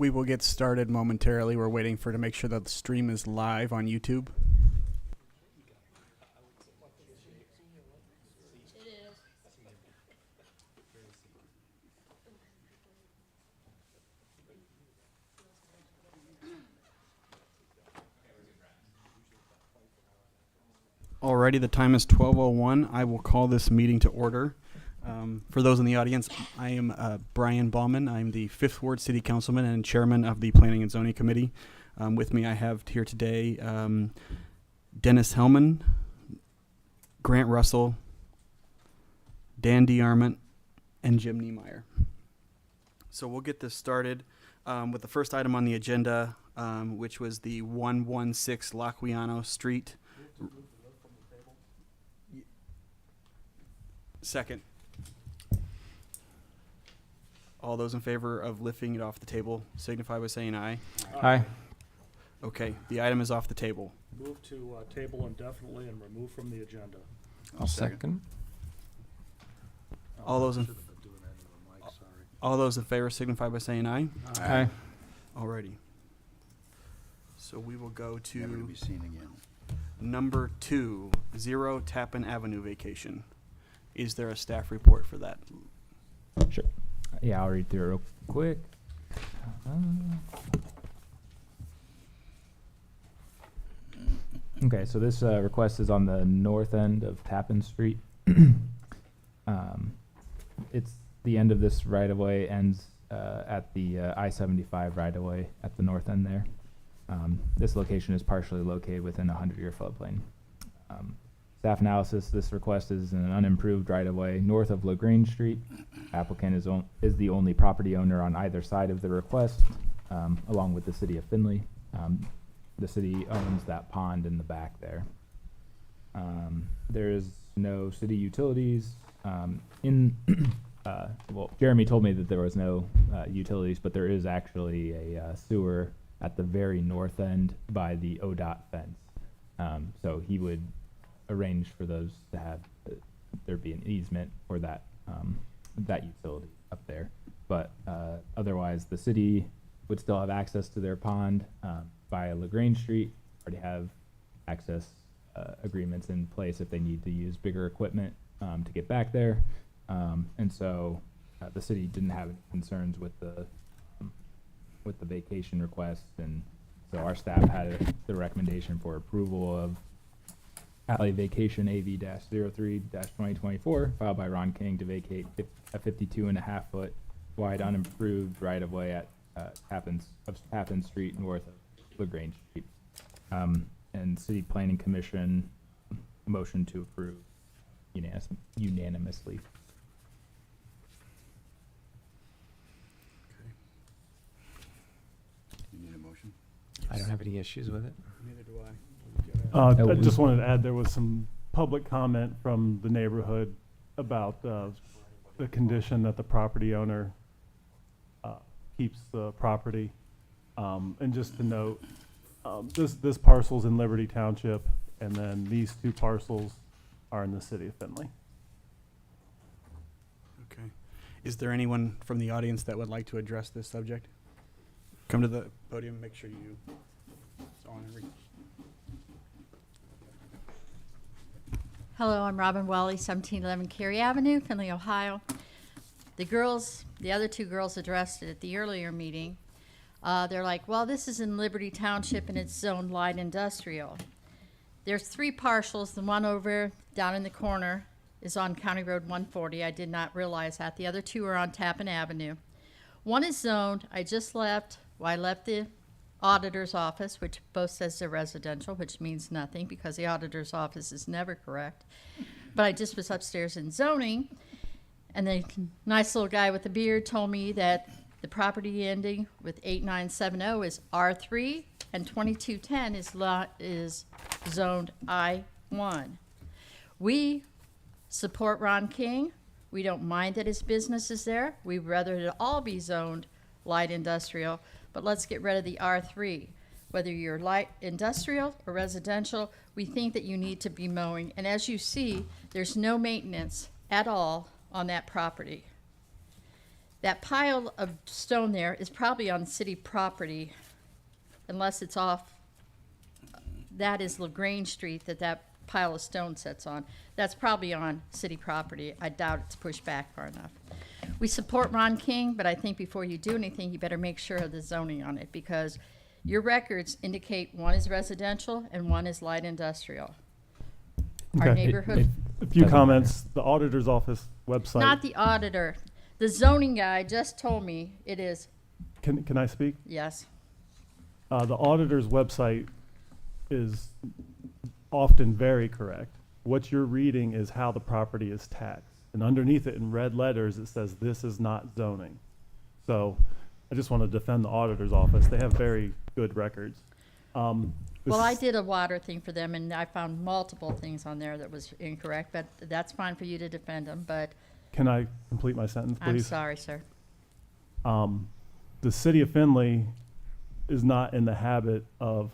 We will get started momentarily. We're waiting to make sure that the stream is live on YouTube. Alrighty, the time is 12:01. I will call this meeting to order. For those in the audience, I am Brian Ballman. I'm the 5th Ward City Councilman and Chairman of the Planning and Zoning Committee. With me I have here today Dennis Hellman, Grant Russell, Dan DeArmond, and Jim Niemeyer. So we'll get this started with the first item on the agenda, which was the 116 Laquiano Street. Second. All those in favor of lifting it off the table signify by saying aye. Aye. Okay, the item is off the table. Move to table indefinitely and remove from the agenda. I'll second. All those in- Should have been doing that into the mic, sorry. All those in favor signify by saying aye. Aye. Alrighty. So we will go Never to to be seen again. number 2, 0 Tappan Avenue vacation. Is there a staff report for that? Sure. Yeah, I'll read through it real quick. Okay, so this request is on the north end of Tappan Street. It's the end of this right-of-way ends at the I-75 right-of-way at the north end there. This location is partially located within a 100-year floodplain. Staff analysis, this request is an unimproved right-of-way north of LaGrange Street. Applicant is the only property owner on either side of the request, along with the city of Findlay. The city owns that pond in the back there. There is no city utilities. Well, Jeremy told me that there was no utilities, but there is actually a sewer at the very north end by the ODOT fence. So he would arrange for those to have there be an easement for that that utility up there. But otherwise, the city would still have access to their pond via LaGrange Street. Already have access agreements in place if they need to use bigger equipment to get back there. And so the city didn't have any concerns with the vacation request, and so our staff had the recommendation for approval of Alley Vacation AV-03-2024 filed by Ron King to vacate a 52.5-foot wide unimproved right-of-way at Tappan Street north of LaGrange Street. And City Planning Commission motion to approve unanimously. You need a motion? I don't have any issues with it. Neither do I. I we- just wanted to add, there was some public comment from the neighborhood about the condition that the property owner keeps the property. And just to note, this parcel's in Liberty Township, and then these 2 parcels are in the city of Findlay. Okay. Is there anyone from the audience that would like to address this subject? Come to the podium, make sure you it's on and Hello, I'm Robin Wally, 1711 Cary Avenue, Findlay, Ohio. The other 2 girls addressed it at the earlier meeting. They're like, well, this is in Liberty Township and it's zoned light industrial. There's 3 parcels. The one over down in the corner is on County Road 140. I did not realize that. The other 2 are on Tappan Avenue. One is zoned. I left the auditor's office, which both says they're residential, which means nothing because the auditor's office is never correct. But I just was upstairs in zoning, and the nice little guy with the beard told me that the property ending with 8970 is R3, and 2210 is zoned I1. We support Ron King. We don't mind that his business is there. We'd rather it all be zoned light industrial, but let's get rid of the R3. Whether you're light industrial or residential, we think that you need to be mowing. And as you see, there's no maintenance at all on that property. That pile of stone there is probably on city property, unless it's off, that is LaGrange Street that pile of stone sits on. That's probably on city property. I doubt it's pushed back far enough. We support Ron King, but I think before you do anything, you better make sure of the zoning on it, because your records indicate one is residential and one is light industrial. Our Okay. neighborhood, A few Doesn't comments, the auditor's office website. not the auditor, the zoning guy just told me it is, Can I speak? yes. The auditor's website is often very correct. What you're reading is how the property is taxed. And underneath it in red letters, it says this is not zoning. So I just want to defend the auditor's office. They have very good records. Well, I did a water thing for them, and I found multiple things on there that was incorrect, but that's fine for you to defend them, but Can I complete my sentence, I'm please? sorry, sir. The city of Findlay is not in the habit of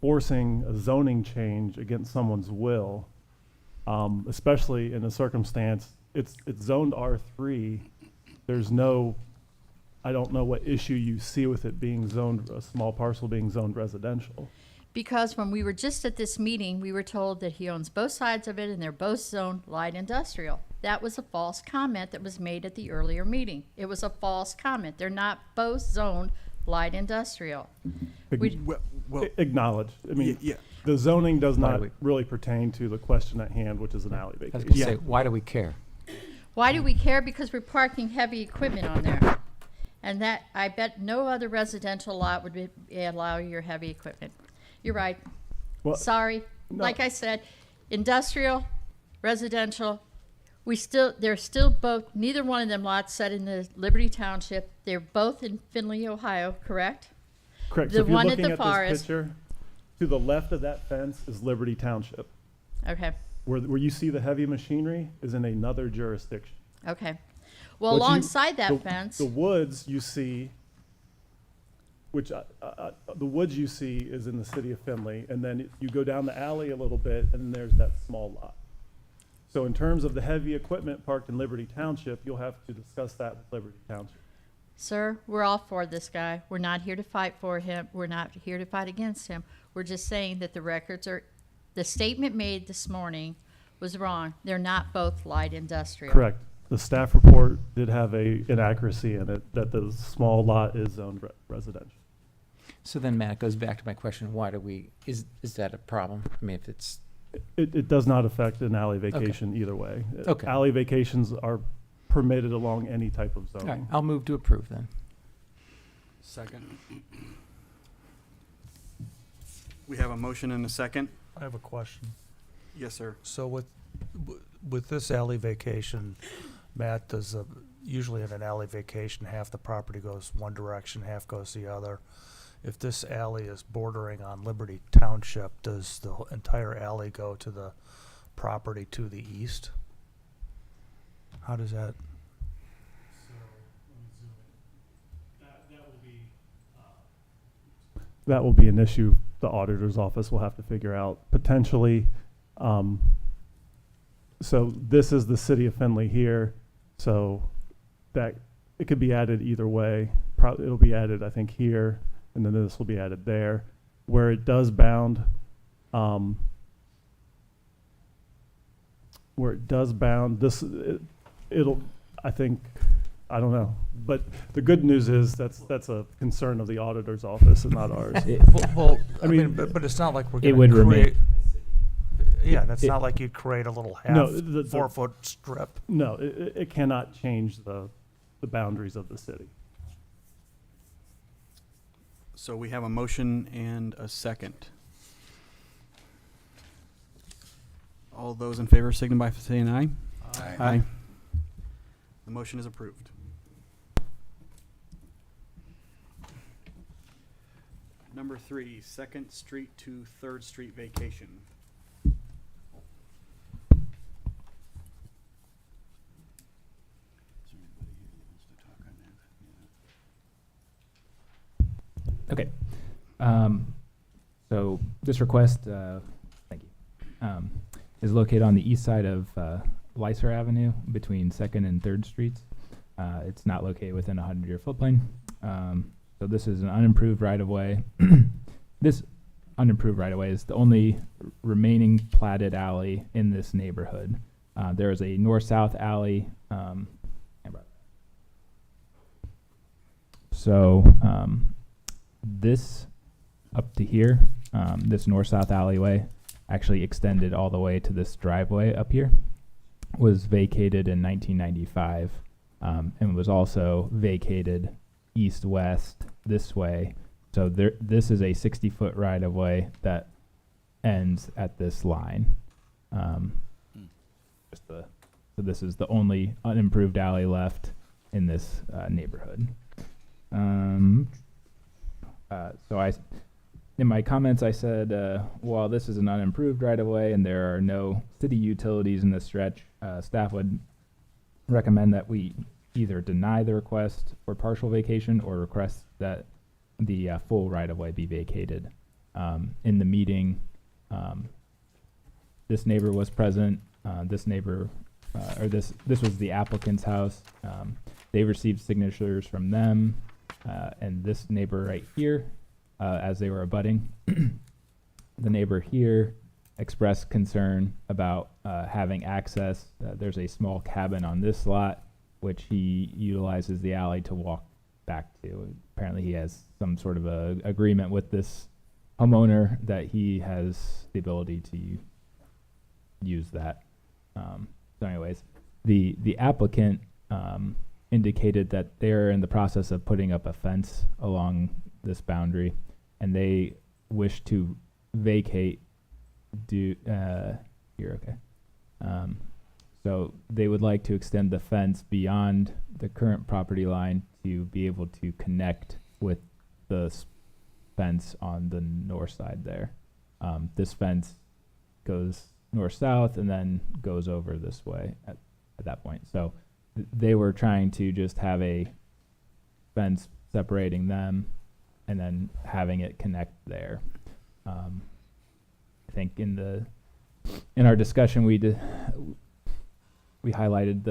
forcing a zoning change against someone's will, especially in a circumstance, it's zoned R3. There's no, I don't know what issue you see with it being zoned, a small parcel being zoned residential. Because when we were just at this meeting, we were told that he owns both sides of it and they're both zoned light industrial. That was a false comment that was made at the earlier meeting. It was a false comment. They're not both zoned light industrial. We- Well, Acknowledged. I mean, yeah. the zoning does Why do not we- really pertain to the question at hand, which is an alley I was vacation. gonna Yeah. say, why do we care? Why do we care? Because we're parking heavy equipment on there. And that, I bet no other residential lot would allow your heavy equipment. You're right. Well, Sorry. no. Like I said, industrial, residential, they're still both, neither one of them lots set in the Liberty Township. They're both in Findlay, Ohio, correct? Correct. The So if you're one at looking the at far this is- picture, to the left of that fence is Liberty Township. Okay, Where you see the heavy machinery is in another jurisdiction. okay. Well, What you- alongside that the- fence, The woods you see, which, the woods you see is in the city of Findlay, and then you go down the alley a little bit, and there's that small lot. So in terms of the heavy equipment parked in Liberty Township, you'll have to discuss that with Liberty Township. sir, we're all for this guy. We're not here to fight for him. We're not here to fight against him. We're just saying that the records are, the statement made this morning was wrong. They're not both light industrial. Correct. The staff report did have a inaccuracy in it, that the small lot is zoned residential. So then, Matt, it goes back to my question, why do we, is that a problem? I mean, if it's, It does not affect an alley vacation either way. Okay. Alley vacations are permitted along any type of all right, zoning. I'll move to approve then. Second. We have a motion and a second. I have a question. Yes, sir. So with this alley vacation, Matt, usually in an alley vacation, half the property goes one direction, half goes the other. If this alley is bordering on Liberty Township, does the entire alley go to the property to the east? How does that? That will be an issue the auditor's office will have to figure out potentially. So this is the city of Findlay here, so that, it could be added either way. It'll be added, I think, here, and then this will be added there. Where it does bound, it'll, I think, I don't know. But the good news is that's a concern of the auditor's office and not ours. Well, I I mean, mean, but it's not like we're it gonna would remain- create. Yeah, that's It- not like you'd create a little No, half the- 4-foot strip. No, it cannot change the boundaries of the city. So we have a motion and a second. All those in favor signify by saying aye. Aye. The motion is approved. Number 3, 2nd Street to 3rd Street vacation. Okay. So this request, thank you, is located on the east side of Lyser Avenue between 2nd and 3rd Streets. It's not located within a 100-year floodplain. So this is an unimproved right-of-way. This unimproved right-of-way is the only remaining platted alley in this neighborhood. There is a north-south alley. This up to here, this north-south alleyway actually extended all the way to this driveway up here, was vacated in 1995, and was also vacated east-west this way. So this is a 60-foot right-of-way that ends at this line. So this is the only unimproved alley left in this neighborhood. In my comments, I said, while this is an unimproved right-of-way and there are no city utilities in this stretch, staff would recommend that we either deny the request for partial vacation or request that the full right-of-way be vacated. In the meeting, this neighbor was present. This was the applicant's house. They received signatures from them, and this neighbor right here, as they were abutting. The neighbor here expressed concern about having access. There's a small cabin on this lot, which he utilizes the alley to walk back to. Apparently he has some sort of a agreement with this homeowner that he has the ability to use that. So anyways, the applicant indicated that they're in the process of putting up a fence along this boundary, and they wish to vacate so they would like to extend the fence beyond the current property line to be able to connect with the fence on the north side there. This fence goes north-south and then goes over this way at that point. So they were trying to just have a fence separating them and then having it connect there. I think in our discussion we highlighted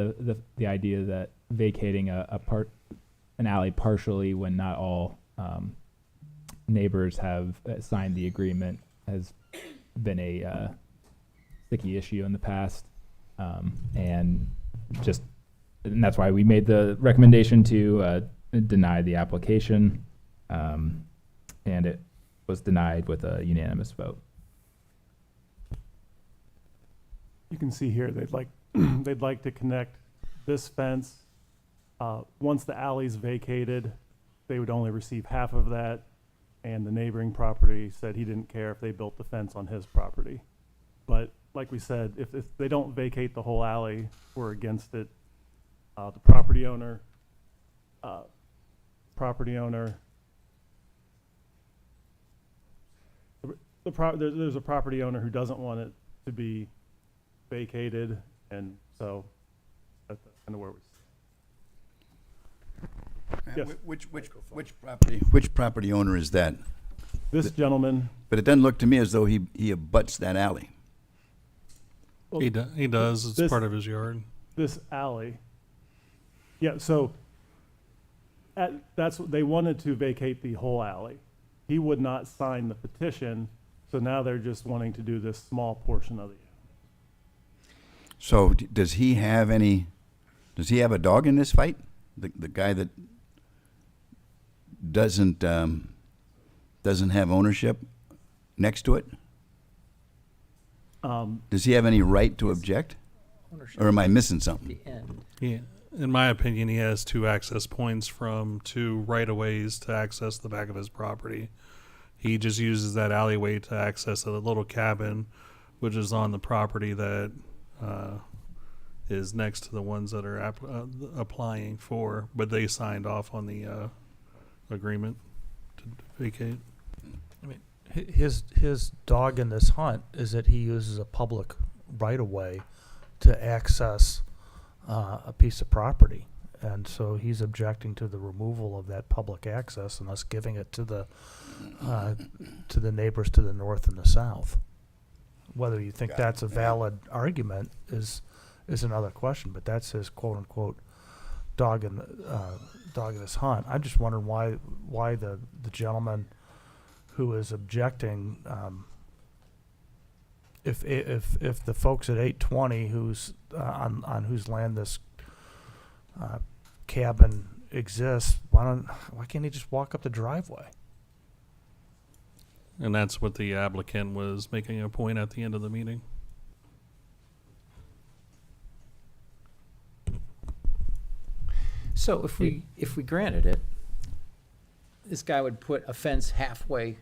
the idea that vacating an alley partially when not all neighbors have signed the agreement has been a sticky issue in the past, and that's why we made the recommendation to deny the application, and it was denied with a unanimous vote. You can see here, they'd like to connect this fence. Once the alley's vacated, they would only receive half of that, and the neighboring property said he didn't care if they built the fence on his property. But like we said, if they don't vacate the whole alley, we're against it. The property owner, there's a property owner who doesn't want it to be vacated, and so that's kind of where we. Yes. Which property owner is that? This gentleman, But it doesn't look to me as though he abuts that alley. well, He does. It's this- part of his yard. this alley. Yeah, so they wanted to vacate the whole alley. He would not sign the petition, so now they're just wanting to do this small portion of the. So does he have a dog in this fight? The guy that doesn't have ownership next to it? Does he have any right to object? Ownership Or am I missing at something? the end. In my opinion, he has two access points from two right-of-ways to access the back of his property. He just uses that alleyway to access a little cabin, which is on the property that is next to the ones that are applying for, but they signed off on the agreement to vacate. His dog in this hunt is that he uses a public right-of-way to access a piece of property. And so he's objecting to the removal of that public access and us giving it to the neighbors to the north and the south. Whether you think that's a valid argument is another question, but that's his quote-unquote dog in this hunt. I'm just wondering why the gentleman who is objecting, if the folks at 820 who's on whose land this cabin exists, why can't he just walk up the driveway? And that's what the applicant was making a point at the end of the meeting. So if we granted it, this guy would put a fence halfway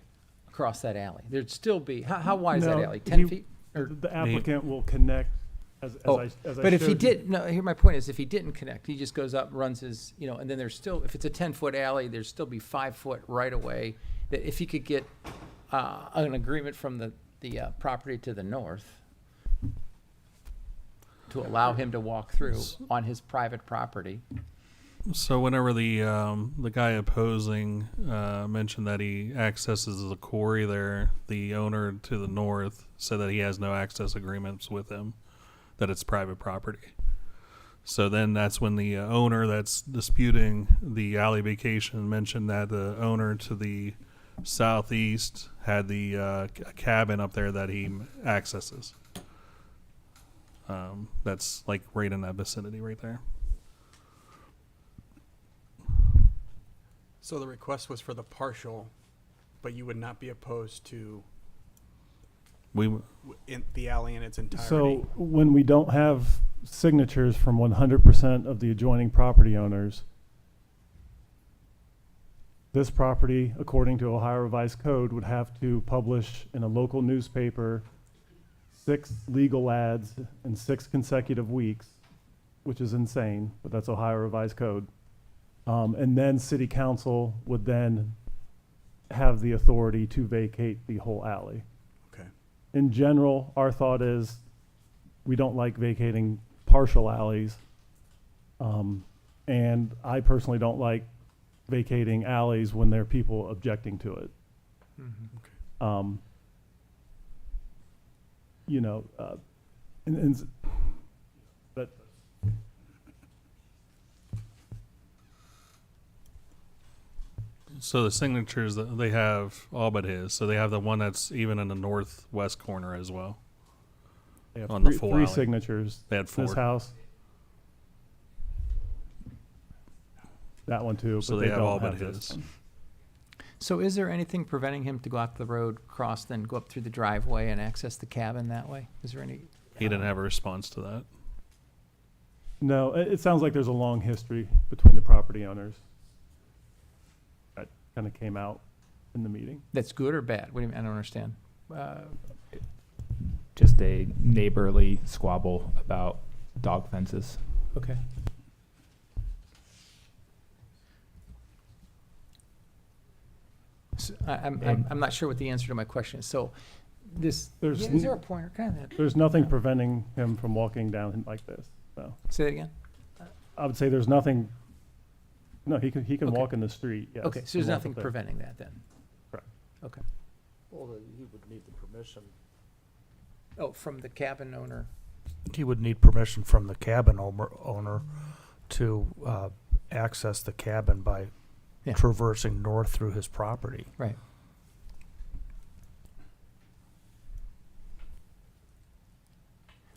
across that alley. There'd still be, how wide is that No, alley? 10 he- feet? Or, The applicant will connect, as Oh, I but if he showed you. did, no, here my point is, if he didn't connect, he just goes up, runs his, and then there's still, if it's a 10-foot alley, there'd still be 5-foot right away. That if he could get an agreement from the property to the north to allow him to walk through on his private property. So whenever the guy opposing mentioned that he accesses the quarry there, the owner to the north said that he has no access agreements with him, that it's private property. So then that's when the owner that's disputing the alley vacation mentioned that the owner to the southeast had the cabin up there that he accesses. That's like right in that vicinity right there. So the request was for the partial, but you would not be opposed to in the alley in its entirety. So when we don't have signatures from 100% of the adjoining property owners, this property, according to Ohio Revised Code, would have to publish in a local newspaper 6 legal ads in 6 consecutive weeks, which is insane, but that's Ohio Revised Code. And then city council would then have the authority to vacate the whole alley. Okay. In general, our thought is we don't like vacating partial alleys. And I personally don't like vacating alleys when there are people objecting to it. But So the signatures that they have all but his. So they have the one that's even in the northwest corner as well. they have On the three, full three alley. signatures. They had 4. This house. That one too. So but they have don't all but this his. one. So is there anything preventing him to go out the road, cross, then go up through the driveway and access the cabin that way? Is there any? He didn't have a response to that. No, it sounds like there's a long history between the property owners. That kind of came out in the meeting. That's good or bad? What do you mean? I don't understand. Just a neighborly squabble about dog fences. Okay. So I'm not sure what the answer to my question is. So this, There's yeah, n- is there a pointer? Kind of. There's nothing preventing him from walking down like this. No, Say it again. I would say there's nothing. No, he can Okay. walk in the street. Yes, Okay, so there's and walk nothing up there. preventing that then? Correct. Okay. Well, he would need the permission. Oh, from the cabin owner? He would need permission from the cabin owner to access the cabin by Yeah. traversing north through his property. Right.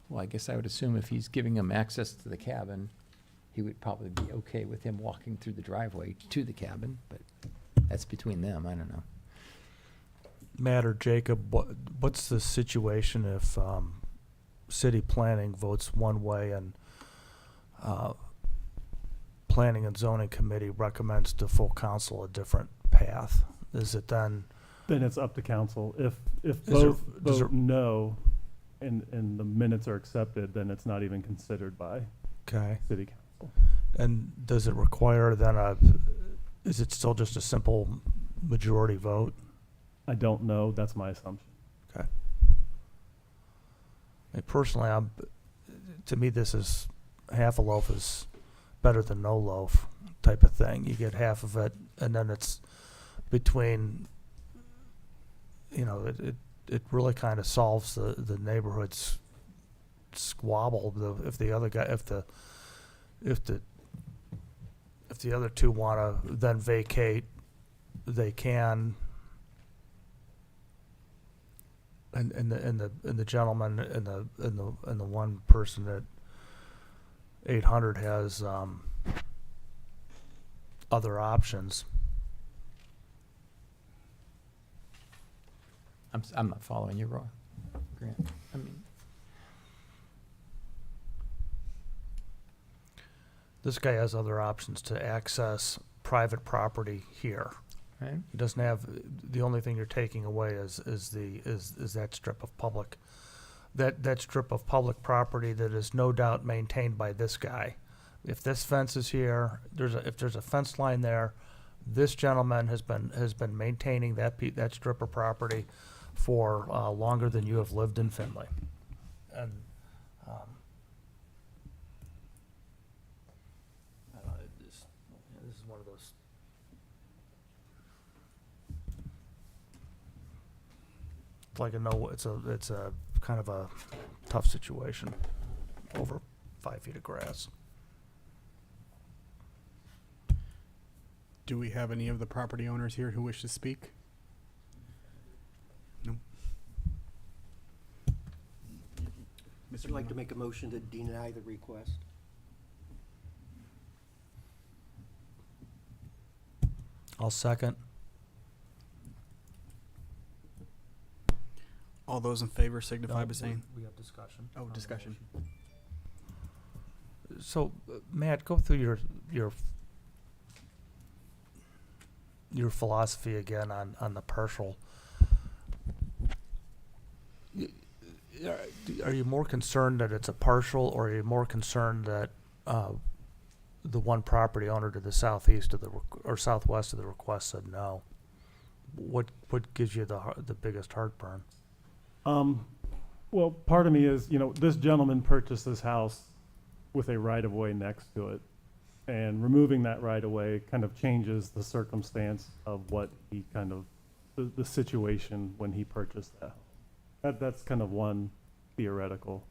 Well, I guess I would assume if he's giving him access to the cabin, he would probably be okay with him walking through the driveway to the cabin, but that's between them, I don't know. Matt or Jacob, what's the situation if city planning votes one way and planning and zoning committee recommends to full council a different path? Is it then, Then it's up to council. If Is there- both does vote there- no, and the minutes are accepted, then it's not even considered by okay, city council. and does it require then is it still just a simple majority vote? I don't know. That's my assumption. Okay. I mean, personally, to me, this is half a loaf is better than no loaf type of thing. You get half of it, and then it's between, it really kind of solves the neighborhood's squabble. If the if the other two wanna then vacate, they can. And the gentleman and the one person at 800 has, other options. I'm not following you, Roy. Grant. I mean, This guy has other options to access private property here. right? He doesn't have, the only thing you're taking away is that strip of public, that strip of public property that is no doubt maintained by this guy. If this fence is here, if there's a fence line there, this gentleman has been maintaining that strip of property for longer than you have lived in Findlay. And I don't know, this is one of those. It's like it's a kind of a tough situation over 5 feet of grass. Do we have any of the property owners here who wish to speak? No. I'd like to make a motion to deny the request. I'll second. All those in favor signify by saying. We have discussion. Oh, discussion. So, Matt, go through your philosophy again on the partial. Are you more concerned that it's a partial, or are you more concerned that the one property owner to the southeast of or southwest of the request said no? What gives you the biggest heartburn? Well, part of me is, this gentleman purchased this house with a right-of-way next to it. And removing that right-of-way kind of changes the circumstance of what he the situation when he purchased that house. That's kind of one theoretical.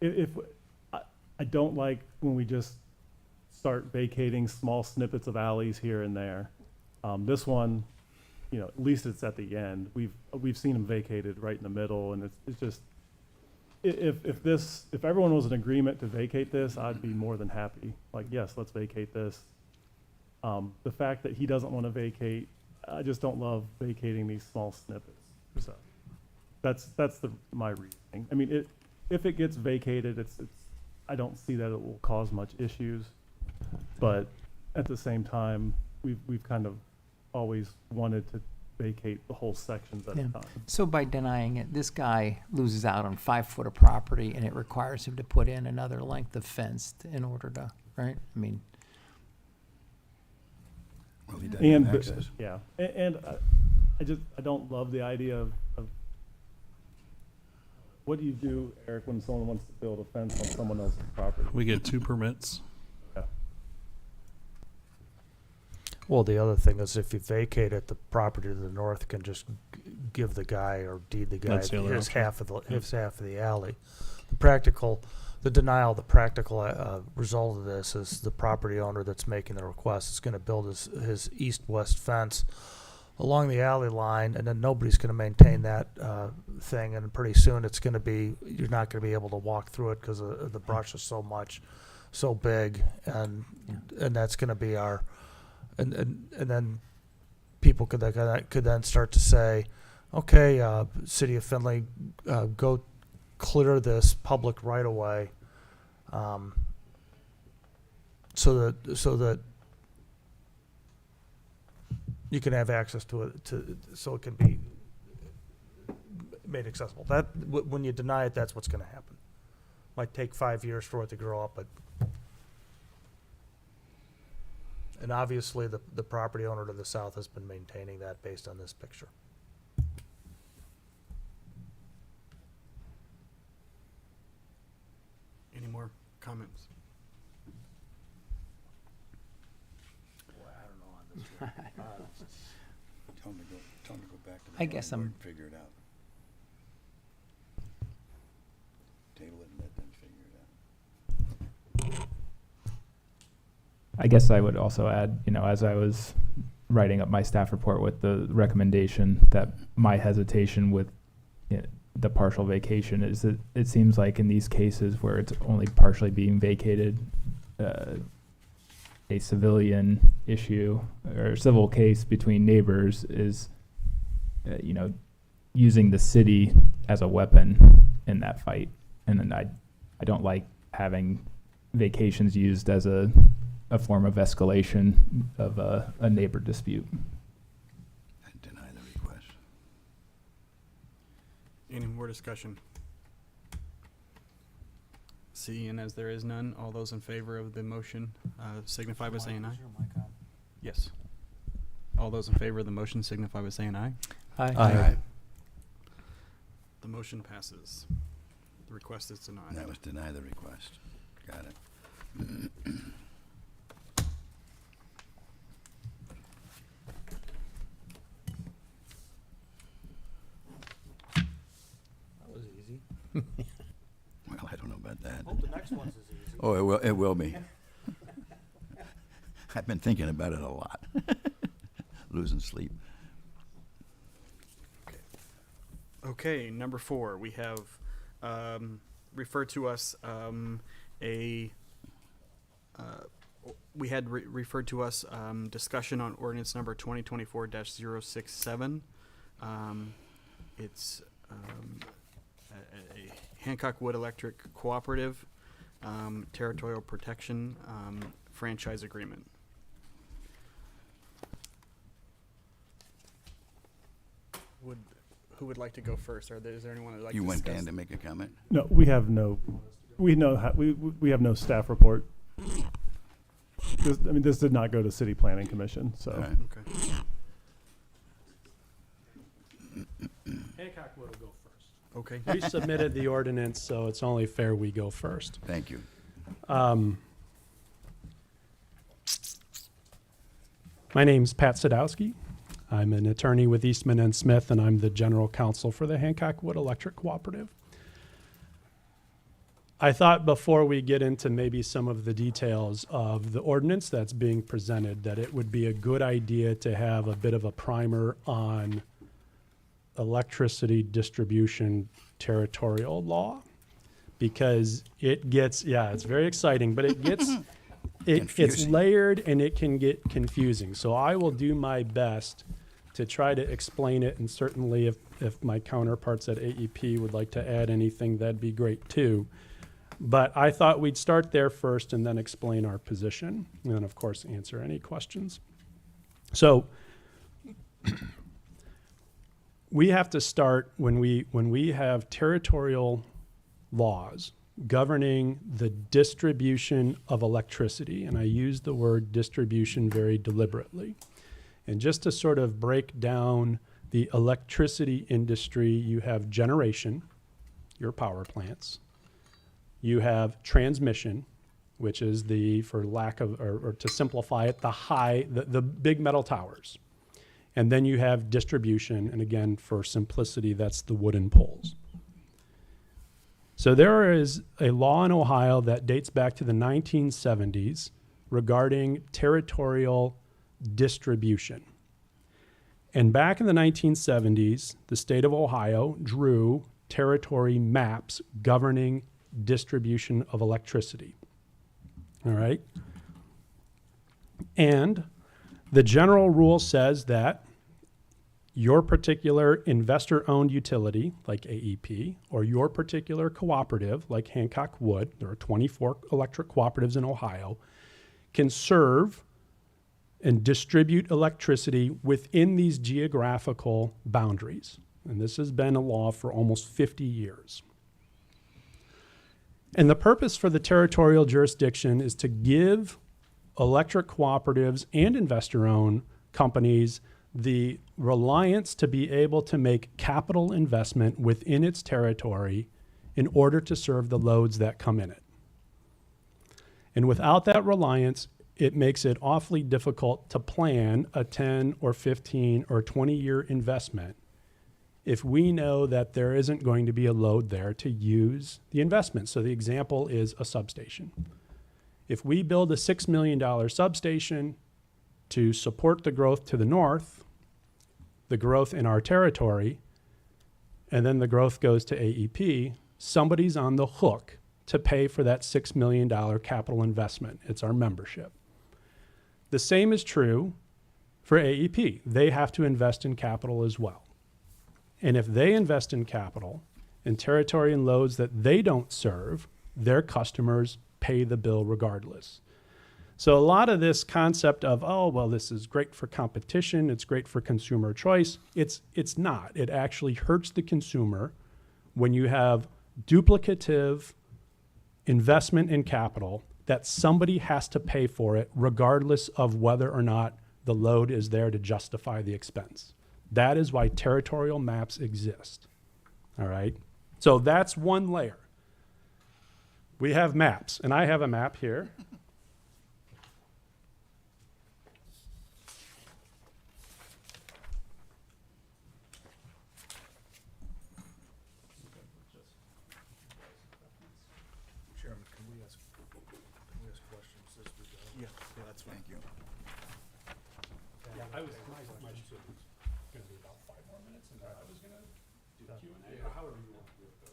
If I don't like when we just start vacating small snippets of alleys here and there. This one, at least it's at the end. We've seen them vacated right in the middle, and it's just, if everyone was in agreement to vacate this, I'd be more than happy. Like, yes, let's vacate this. The fact that he doesn't want to vacate, I just don't love vacating these small snippets. So that's my reasoning. I mean, if it gets vacated, I don't see that it will cause much issues. But at the same time, we've kind of always wanted to vacate the whole sections at a time. So by denying it, this guy loses out on 5 foot of property, and it requires him to put in another length of fence in order to, right? I mean, Well, he doesn't have And, access. yeah, and I don't love the idea of what do you do, Eric, when someone wants to build a fence on someone else's property? We get 2 permits. Yeah. Well, the other thing is if you vacate it, the property to the north can just give the guy or deed the guy That's the other his option. half of the alley. The denial, the practical result of this is the property owner that's making the request is going to build his east-west fence along the alley line, and then nobody's going to maintain that thing, and pretty soon you're not going to be able to walk through it because the brush is so big, and that's going to be our. And then people could then start to say, okay, City of Findlay, go clear this public right of way, so that you can have access to it, so it can be made accessible. When you deny it, that's what's going to happen. Might take 5 years for it to grow up, but. And obviously, the property owner to the south has been maintaining that based on this picture. Any more comments? Boy, I don't know on this one. Tell him to go back to the I guess drawing I'm- board and figure it out. Table it and let them figure it out. I guess I would also add, as I was writing up my staff report with the recommendation, that my hesitation with the partial vacation is that it seems like in these cases where it's only partially being vacated, a civilian issue or civil case between neighbors is, using the city as a weapon in that fight. And then I don't like having vacations used as a form of escalation of a neighbor dispute. I deny the request. Any more discussion? Seeing as there is none, all those in favor of the motion signify by saying aye. Yes. All those in favor of the motion signify by saying aye. Aye. The motion passes. The request is denied. And that was deny the request. Got it. That was easy. Well, I don't know about that. Hope the next one's as easy. Oh, it will be. I've been thinking about it a lot. Losing sleep. Okay, number 4, we have referred to us referred to us discussion on ordinance number 2024-067. It's a Hancock Wood Electric Cooperative territorial protection franchise agreement. Who would like to go first? Is there anyone who'd like You to want discuss? Dan to make a comment? No, we have no staff report. This did not go to City Planning Commission, so. All right. Okay. Hancock will go first. Okay. We submitted the ordinance, so it's only fair we go first. Thank you. My name's Pat Sadowski. I'm an attorney with Eastman and Smith, and I'm the general counsel for the Hancock Wood Electric Cooperative. I thought before we get into maybe some of the details of the ordinance that's being presented, that it would be a good idea to have a bit of a primer on electricity distribution territorial law, because it gets, it's very exciting, but it gets, it's Confusing. layered and it can get confusing. So I will do my best to try to explain it, and certainly if my counterparts at AEP would like to add anything, that'd be great too. But I thought we'd start there first and then explain our position, and then of course answer any questions. So we have to start when we have territorial laws governing the distribution of electricity, and I use the word distribution very deliberately. And just to sort of break down the electricity industry, you have generation, your power plants. You have transmission, which is for lack of, or to simplify it, the big metal towers. And then you have distribution, and again, for simplicity, that's the wooden poles. So there is a law in Ohio that dates back to the 1970s regarding territorial distribution. And back in the 1970s, the state of Ohio drew territory maps governing distribution of electricity. All right? And the general rule says that your particular investor-owned utility, like AEP, or your particular cooperative, like Hancock Wood, there are 24 electric cooperatives in Ohio, can serve and distribute electricity within these geographical boundaries. And this has been a law for almost 50 years. And the purpose for the territorial jurisdiction is to give electric cooperatives and investor-owned companies the reliance to be able to make capital investment within its territory in order to serve the loads that come in it. And without that reliance, it makes it awfully difficult to plan a 10 or 15 or 20-year investment if we know that there isn't going to be a load there to use the investment. So the example is a substation. If we build a $6 million substation to support the growth to the north, the growth in our territory, and then the growth goes to AEP, somebody's on the hook to pay for that $6 million capital investment. It's our membership. The same is true for AEP. They have to invest in capital as well. And if they invest in capital in territory and loads that they don't serve, their customers pay the bill regardless. So a lot of this concept of, oh, well, this is great for competition, it's great for consumer choice, it's not. It actually hurts the consumer when you have duplicative investment in capital that somebody has to pay for it regardless of whether or not the load is there to justify the expense. That is why territorial maps exist. All right? So that's one layer. We have maps, and I have a map here. Chairman, can we ask questions as we go? Yeah, that's fine. Thank you. Yeah, I was, my student's gonna be about 5 more minutes, and I was gonna do Q&A, or however you want to do it, though.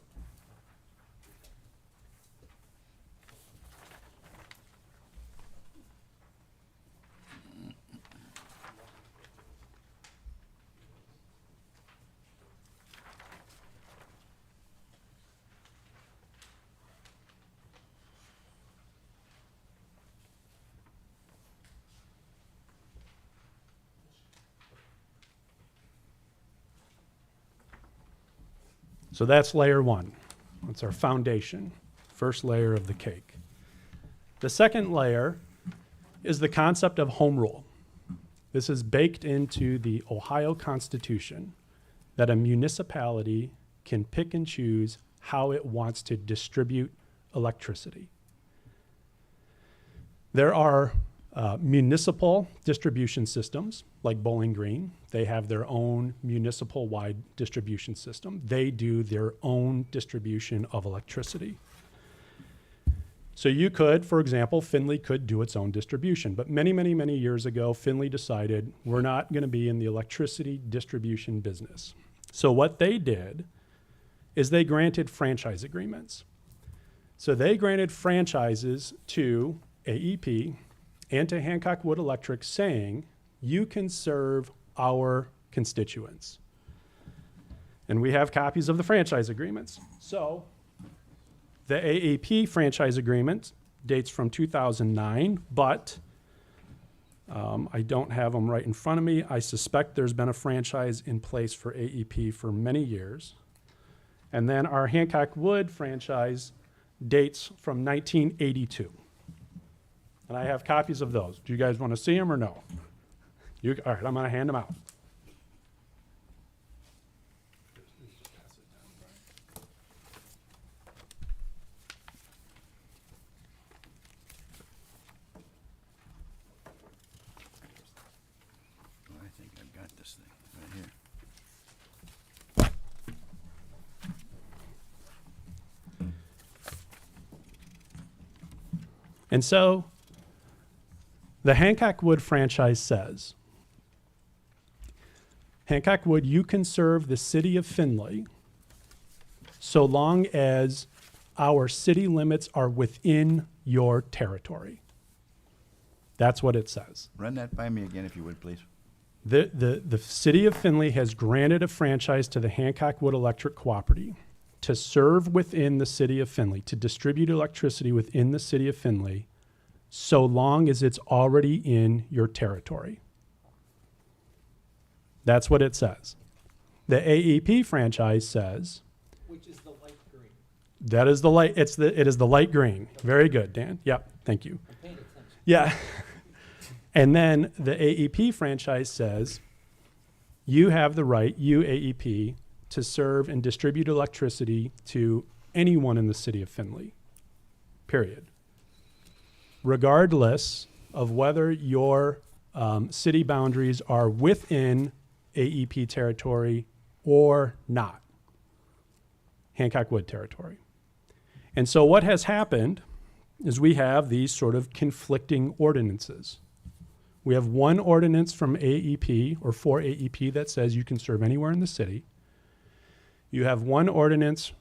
So that's layer one. That's our foundation, first layer of the cake. The second layer is the concept of home rule. This is baked into the Ohio Constitution that a municipality can pick and choose how it wants to distribute electricity. There are municipal distribution systems like Bowling Green. They have their own municipal-wide distribution system. They do their own distribution of electricity. So you could, for example, Findlay could do its own distribution. But many, many, many years ago, Findlay decided we're not going to be in the electricity distribution business. So what they did is they granted franchise agreements. So they granted franchises to AEP and to Hancock Wood Electric saying, you can serve our constituents. And we have copies of the franchise agreements. So the AEP franchise agreement dates from 2009, but I don't have them right in front of me. I suspect there's been a franchise in place for AEP for many years. And then our Hancock Wood franchise dates from 1982. And I have copies of those. Do you guys want to see them or no? All right, I'm going to hand them out. Oh, I think I've got this thing right here. And so the Hancock Wood franchise says, Hancock Wood, you can serve the city of Findlay so long as our city limits are within your territory. That's what it says. Run that by me again, if you would, please. The city of Findlay has granted a franchise to the Hancock Wood Electric Cooperative to serve within the city of Findlay, to distribute electricity within the city of Findlay, so long as it's already in your territory. That's what it says. The AEP franchise says, Which is the light green. that is the light, it is the light green. Very good, Dan. Yep, thank you. I'm paying attention. Yeah. And then the AEP franchise says, you have the right, you AEP, to serve and distribute electricity to anyone in the city of Findlay, period. Regardless of whether your city boundaries are within AEP territory or not, Hancock Wood territory. And so what has happened is we have these sort of conflicting ordinances. We have one ordinance from AEP or for AEP that says you can serve anywhere in the city. You have one ordinance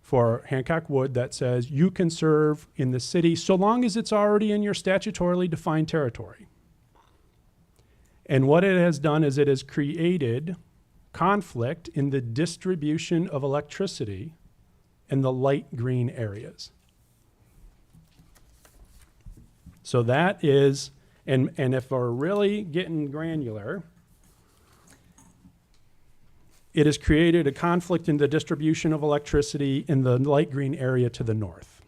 for Hancock Wood that says you can serve in the city so long as it's already in your statutorily defined territory. And what it has done is it has created conflict in the distribution of electricity in the light green areas. So that is, and if we're really getting granular, it has created a conflict in the distribution of electricity in the light green area to the north.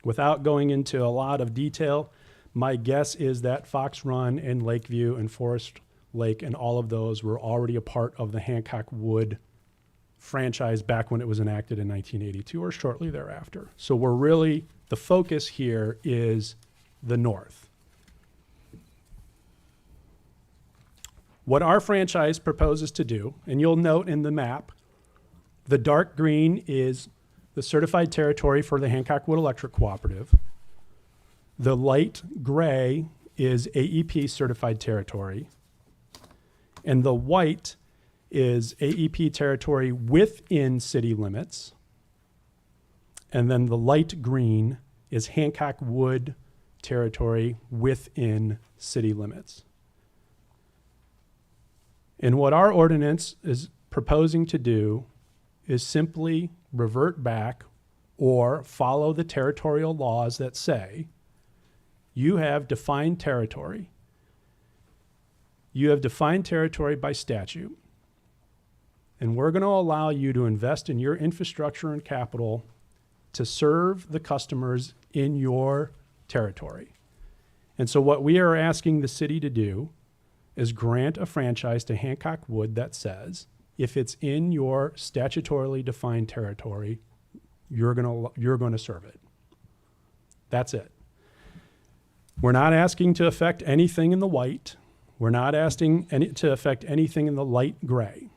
Without going into a lot of detail, my guess is that Fox Run and Lakeview and Forest Lake and all of those were already a part of the Hancock Wood franchise back when it was enacted in 1982 or shortly thereafter. So we're really, the focus here is the north. What our franchise proposes to do, and you'll note in the map, the dark green is the certified territory for the Hancock Wood Electric Cooperative. The light gray is AEP certified territory. And the white is AEP territory within city limits. And then the light green is Hancock Wood territory within city limits. And what our ordinance is proposing to do is simply revert back or follow the territorial laws that say you have defined territory. You have defined territory by statute. And we're going to allow you to invest in your infrastructure and capital to serve the customers in your territory. And so what we are asking the city to do is grant a franchise to Hancock Wood that says, if it's in your statutorily defined territory, you're going to serve it. That's it. We're not asking to affect anything in the white. We're not asking to affect anything in the light gray.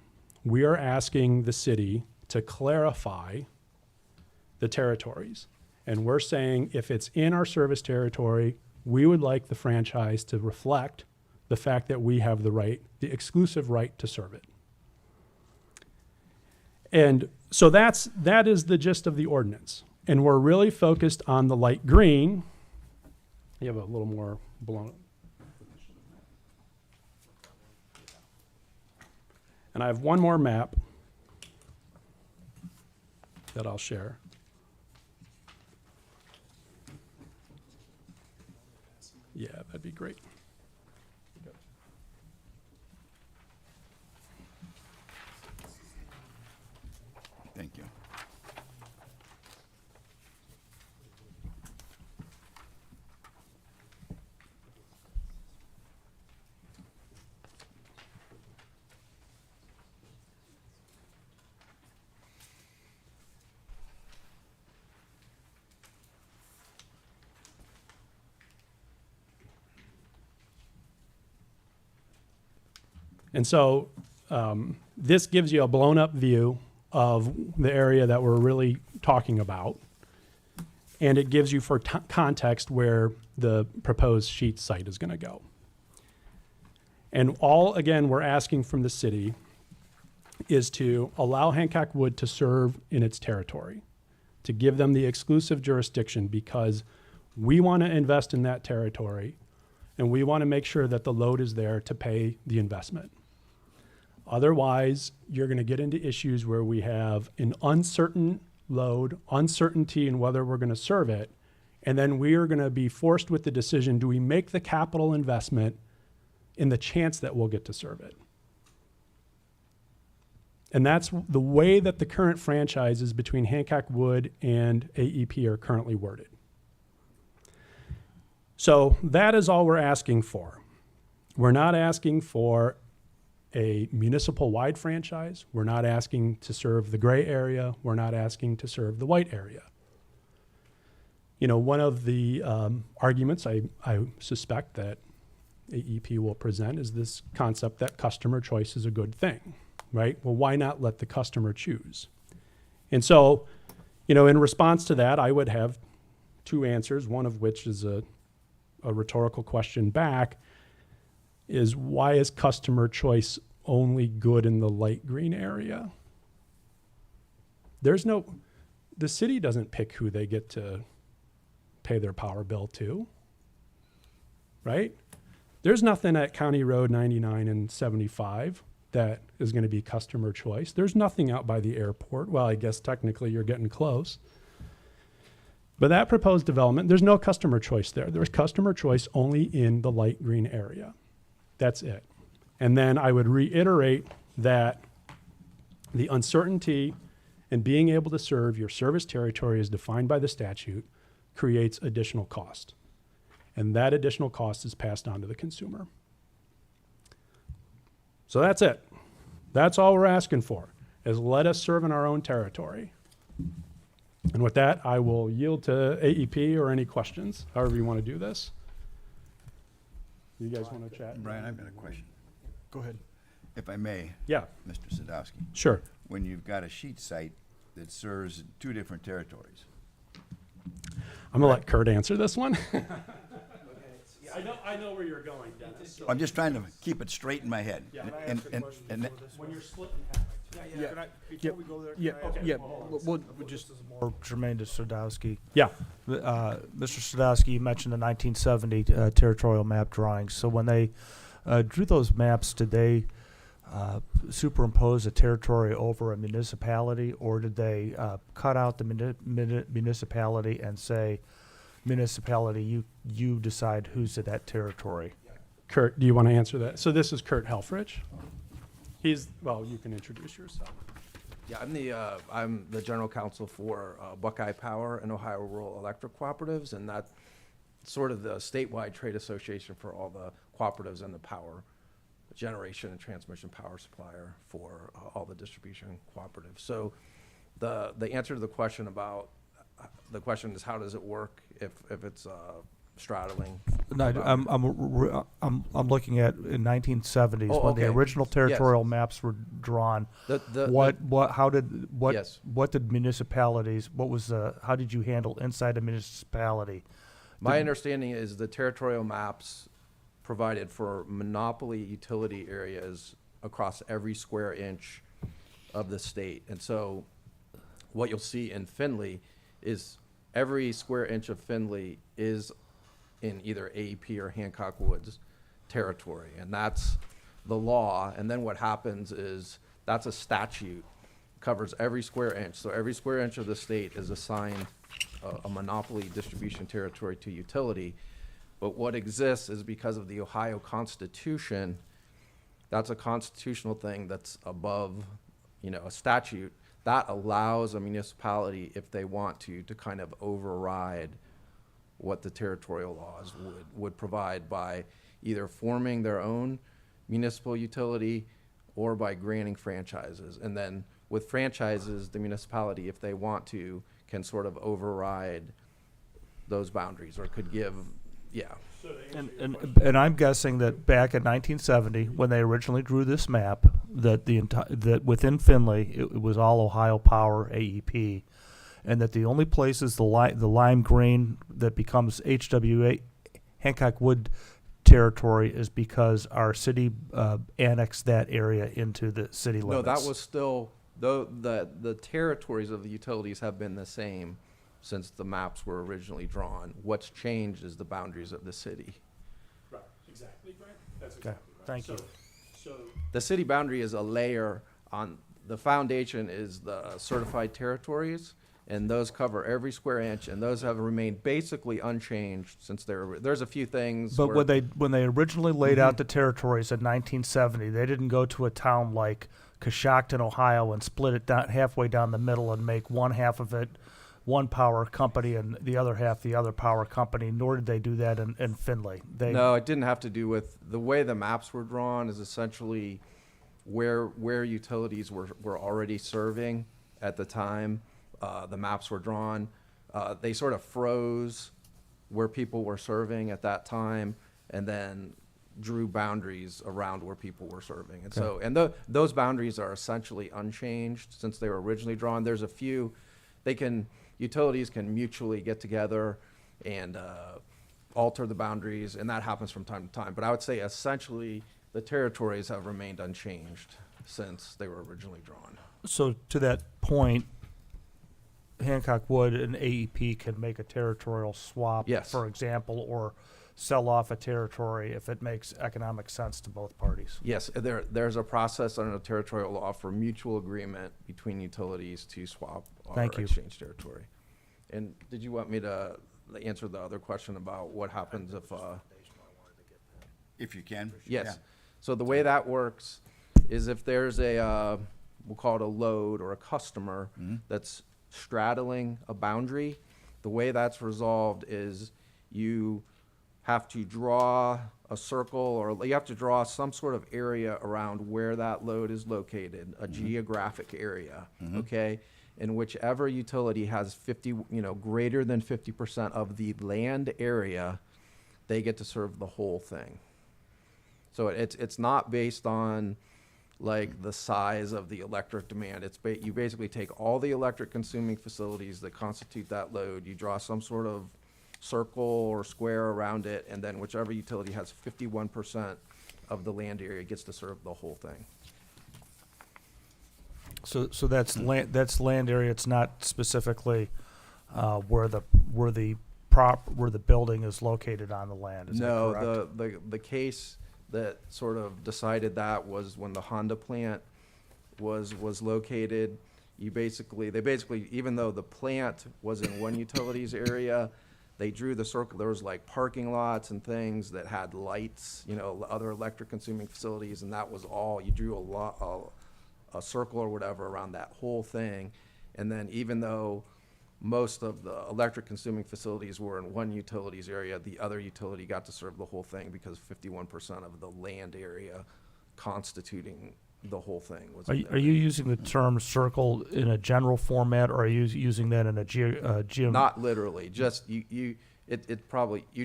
We are asking the city to clarify the territories. And we're saying if it's in our service territory, we would like the franchise to reflect the fact that we have the right, the exclusive right to serve it. And so that is the gist of the ordinance. And we're really focused on the light green. You have a little more blown. And I have one more map that I'll share. Yeah, that'd be great. Thank you. And so this gives you a blown up view of the area that we're really talking about. And it gives you for context where the proposed sheet site is going to go. And all, again, we're asking from the city is to allow Hancock Wood to serve in its territory, to give them the exclusive jurisdiction because we want to invest in that territory and we want to make sure that the load is there to pay the investment. Otherwise, you're going to get into issues where we have an uncertain load, uncertainty in whether we're going to serve it, and then we are going to be forced with the decision, do we make the capital investment in the chance that we'll get to serve it? And that's the way that the current franchises between Hancock Wood and AEP are currently worded. So that is all we're asking for. We're not asking for a municipal-wide franchise. We're not asking to serve the gray area. We're not asking to serve the white area. You know, one of the arguments I suspect that AEP will present is this concept that customer choice is a good thing, right? Well, why not let the customer choose? And so, You know, in response to that, I would have two answers, one of which is a rhetorical question back, is why is customer choice only good in the light green area? The city doesn't pick who they get to pay their power bill to, right? There's nothing at County Road 99 and 75 that is going to be customer choice. There's nothing out by the airport. Well, I guess technically you're getting close. But that proposed development, there's no customer choice there. There's customer choice only in the light green area. That's it. And then I would reiterate that the uncertainty in being able to serve your service territory as defined by the statute creates additional cost. And that additional cost is passed on to the consumer. So that's it. That's all we're asking for, is let us serve in our own territory. And with that, I will yield to AEP or any questions, however you want to do this. You guys want to chat? Brian, I've got a question, Go ahead. if I may, Yeah, Mr. Sadowski. sure. When you've got a sheet site that serves two different territories, I'm going to let Kurt answer this one. I know where you're going, Dennis. I'm just trying to keep it straight in my head. Yeah. And When you're split in half. Before we go there, can I ask yeah, a question? we'll Just as more germane to Sadowski. Yeah. Mr. Sadowski, you mentioned the 1970 territorial map drawings. So when they drew those maps, did they superimpose a territory over a municipality, or did they cut out the municipality and say, municipality, you decide who's at that territory? Kurt, do you want to answer that? So this is Kurt Helfrich. Well, you can introduce yourself. Yeah, I'm the general counsel for Buckeye Power and Ohio Rural Electric Cooperatives, and that's sort of the statewide trade association for all the cooperatives and the power generation and transmission power supplier for all the distribution cooperatives. So the answer to the question about the question is, how does it work if it's straddling? No, I'm looking at in 1970s Oh, when the okay. original territorial maps were drawn. Yes. What did municipalities? How did you handle inside a municipality? My understanding is the territorial maps provided for monopoly utility areas across every square inch of the state. And so what you'll see in Findlay is every square inch of Findlay is in either AEP or Hancock Woods territory. And that's the law. And then what happens is that's a statute, covers every square inch. So every square inch of the state is assigned a monopoly distribution territory to utility. But what exists is, because of the Ohio Constitution, that's a constitutional thing that's above, a statute that allows a municipality, if they want to kind of override what the territorial laws would provide by either forming their own municipal utility or by granting franchises. And then with franchises, the municipality, if they want to, can sort of override those boundaries, or could give, And I'm guessing that back in 1970, when they originally drew this map, that within Findlay it was all Ohio Power AEP, and that the only places the lime green that becomes HWA Hancock Wood territory is because our city annexed that area into the city limits. No, that was still, though the territories of the utilities have been the same since the maps were originally drawn. What's changed is the boundaries of the city. Right, exactly, Brent. That's Okay, thank you. So The city boundary is a layer on, the foundation is the certified territories, and those cover every square inch, and those have remained basically unchanged since there's a few things. But where- when they originally laid out the territories in 1970, they didn't go to a town like Coshocton, Ohio, and split it down halfway down the middle and make one half of it one power company and the other half the other power company. Nor did they do that in Findlay. No, it didn't have to do with, the way the maps were drawn is essentially where utilities were already serving at the time the maps were drawn. They sort of froze where people were serving at that time, and then drew boundaries around where people were serving. And so, those boundaries are essentially unchanged since they were originally drawn. There's a few utilities can mutually get together and alter the boundaries, and that happens from time to time. But I would say essentially the territories have remained unchanged since they were originally drawn. So to that point, Hancock Wood and AEP can make a territorial swap, Yes. for example, or sell off a territory if it makes economic sense to both parties. Yes, there's a process under the territorial law for mutual agreement between utilities to swap or Thank you. exchange territory. And did you want me to answer the other question about what happens If you can. Yes. So the way that works is if there's we'll call it a load or a customer that's straddling a boundary, the way that's resolved is you have to draw a circle, or you have to draw some sort of area around where that load is located, a geographic area, okay? And whichever utility has greater than 50% of the land area, they get to serve the whole thing. So it's not based on like the size of the electric demand. You basically take all the electric consuming facilities that constitute that load, you draw some sort of circle or square around it, and then whichever utility has 51% of the land area gets to serve the whole thing. So that's land area. It's not specifically where the building is located on the land. Is that correct? No, the case that sort of decided that was when the Honda plant was located. They basically, even though the plant was in one utility's area, they drew the circle. There was like parking lots and things that had lights, other electric consuming facilities, and that was all. You drew a circle or whatever around that whole thing. And then even though most of the electric consuming facilities were in one utility's area, the other utility got to serve the whole thing because 51% of the land area constituting the whole thing was in Are you using the term circle in a general format, or are you using that in a Not literally, just you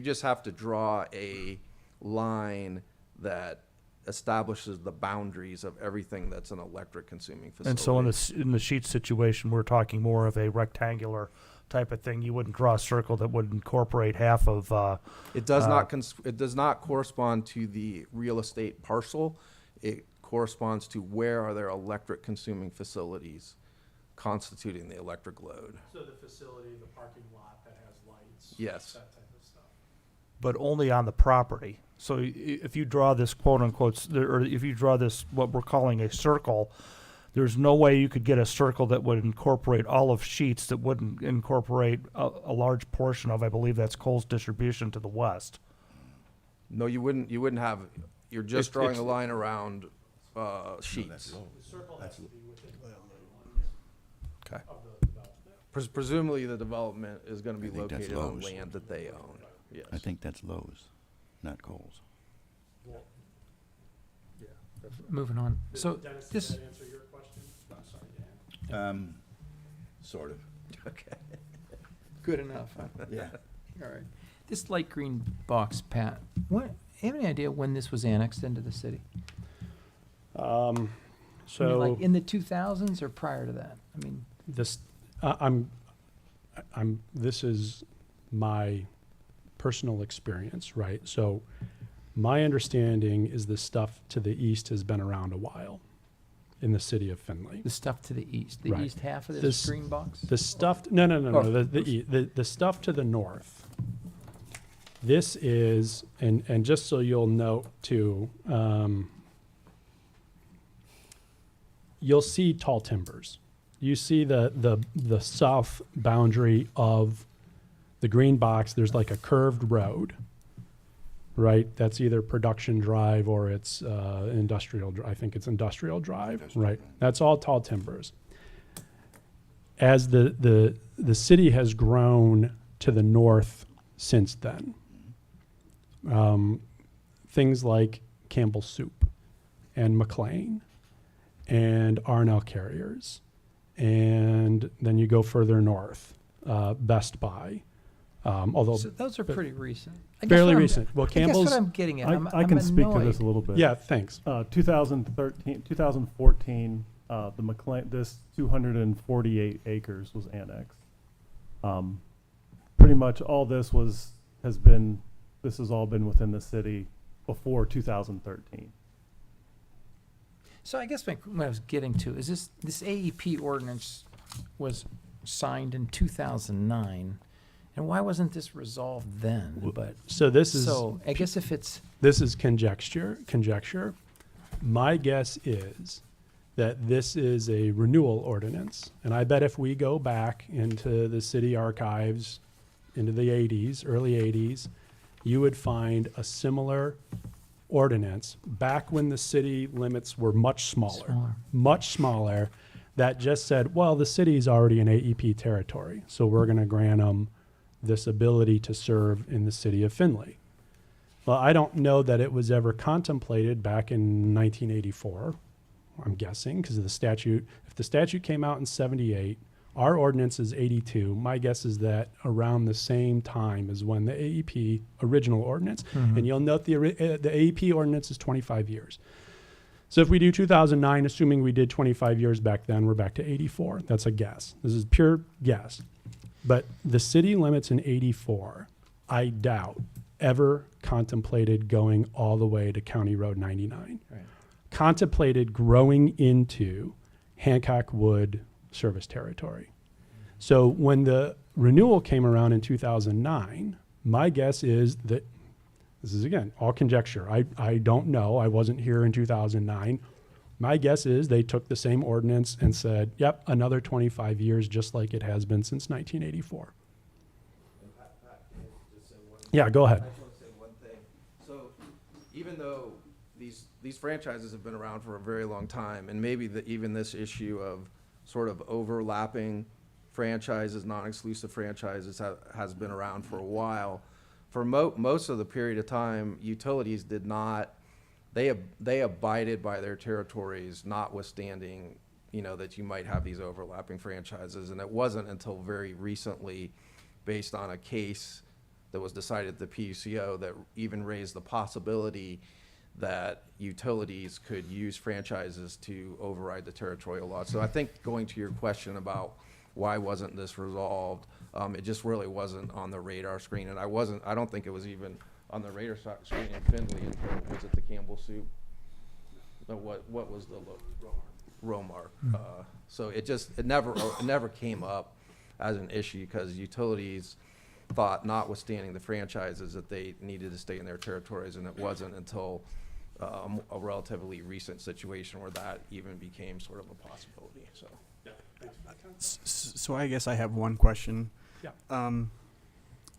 just have to draw a line that establishes the boundaries of everything that's an electric consuming facility. And so in the sheet situation, we're talking more of a rectangular type of thing. You wouldn't draw a circle that would incorporate half of. It does not correspond to the real estate parcel. It corresponds to where are there electric consuming facilities constituting the electric load. So the facility, the parking lot that has lights. Yes. That type of stuff. But only on the property. So if you draw this quote unquote, or if you draw this, what we're calling a circle, there's no way you could get a circle that would incorporate all of Sheets, that wouldn't incorporate a large portion of, I believe that's Cole's distribution to the west. No, you wouldn't have, you're just drawing a line around Sheets. Okay. Presumably the development is gonna be I think that's located on Lowe's. land that they own. Yes. I think that's Lowe's, not Kohl's. Moving on. So Dennis, this, did that answer your question? No, sorry, Dan. Sort of. Okay. good enough, huh? Yeah. All right. This light green box, Pat, you have any idea when this was annexed into the city? I mean, So like in the 2000s or prior to that? I mean, this, this is my personal experience, right? So my understanding is the stuff to the east has been around a while in the city of Findlay. the stuff to the east, the Right. east half of this This- green box? The stuff, no, Oh. the stuff to the north. This is, and just so you'll note too, you'll see tall timbers. You see the south boundary of the green box, there's like a curved road, right? That's either Production Drive or it's Industrial, I think it's Industrial Drive, right? That's all tall timbers. As the city has grown to the north since then, things like Campbell Soup and McLean and R&L Carriers, and then you go further north, Best Buy, although So those are pretty recent. I guess fairly what I'm- recent. Well, I guess Campbell's, what I'm getting at, I I'm can speak to this annoyed. a little bit. yeah, thanks. 2013, 2014, the McLean, this 248 acres was annexed. Pretty much all this this has all been within the city before 2013. So I guess what I was getting to is this AEP ordinance was signed in 2009, and why wasn't this resolved then? But So this is so I guess if it's conjecture. My guess is that this is a renewal ordinance, and I bet if we go back into the city archives into the 80s, early 80s, you would find a similar ordinance back when the city limits were much smaller, that just said, well, the city's already in AEP territory, so we're going to grant them this ability to serve in the city of Findlay. Well, I don't know that it was ever contemplated back in 1984, I'm guessing, because of the statute. If the statute came out in 78, our ordinance is 82. My guess is that around the same time as when the AEP original ordinance, and you'll note the AEP ordinance is 25 years. So if we do 2009, assuming we did 25 years back then, we're back to 84. That's a guess. This is pure guess. But the city limits in 84, I doubt, ever contemplated going all the way to County Road 99. Right. Contemplated growing into Hancock Wood service territory. So when the renewal came around in 2009, my guess is that, this is again, all conjecture. I don't know. I wasn't here in 2009. My guess is they took the same ordinance and said, yep, another 25 years, just like it has been since 1984. Yeah, go ahead. I just want to say one thing. So even though these franchises have been around for a very long time, and maybe even this issue of sort of overlapping franchises, non-exclusive franchises has been around for a while, for most of the period of time, utilities did not, they abided by their territories, notwithstanding, that you might have these overlapping franchises. And it wasn't until very recently, based on a case that was decided at the PUCO, that even raised the possibility that utilities could use franchises to override the territorial law. So I think going to your question about why wasn't this resolved, it just really wasn't on the radar screen. And I don't think it was even on the radar screen in Findlay until, was it the Campbell Soup? What was the Romar? So it never came up as an issue because utilities thought, notwithstanding the franchises, that they needed to stay in their territories, and it wasn't until a relatively recent situation where that even became sort of a possibility. So I guess I have one question. Yeah.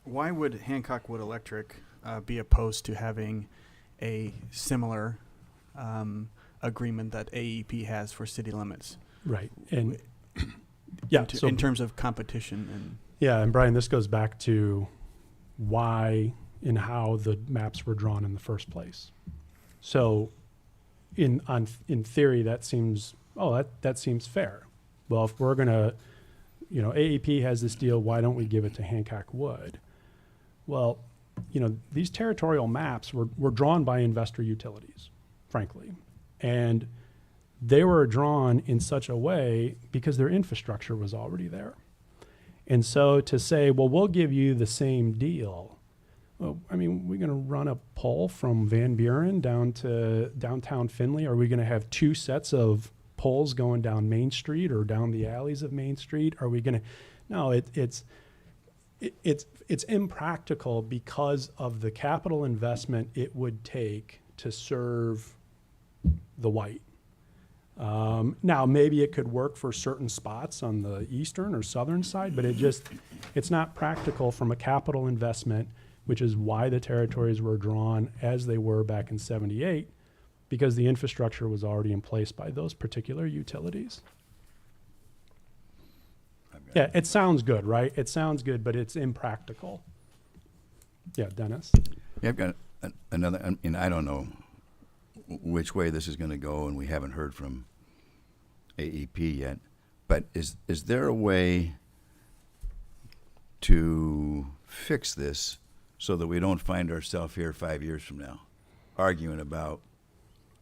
Why would Hancock Wood Electric be opposed to having a similar agreement that AEP has for city limits? Right. And yeah, in terms of competition and. Yeah, and Brian, this goes back to why and how the maps were drawn in the first place. So in theory, that seems fair. Well, if we're gonna, AEP has this deal, why don't we give it to Hancock Wood? Well, these territorial maps were drawn by investor utilities, frankly. And they were drawn in such a way because their infrastructure was already there. And so to say, well, we'll give you the same deal. Well, I mean, we're going to run a pole from Van Buren down to downtown Findlay. Are we going to have two sets of poles going down Main Street or down the alleys of Main Street? Are we going to? No, it's impractical because of the capital investment it would take to serve the white. Now, maybe it could work for certain spots on the eastern or southern side, but it's not practical from a capital investment, which is why the territories were drawn as they were back in 78, because the infrastructure was already in place by those particular utilities. Yeah, it sounds good, right? It sounds good, but it's impractical. Yeah, Dennis? Yeah, I've got another, and I don't know which way this is going to go, and we haven't heard from AEP yet, but is there a way to fix this so that we don't find ourselves here 5 years from now arguing about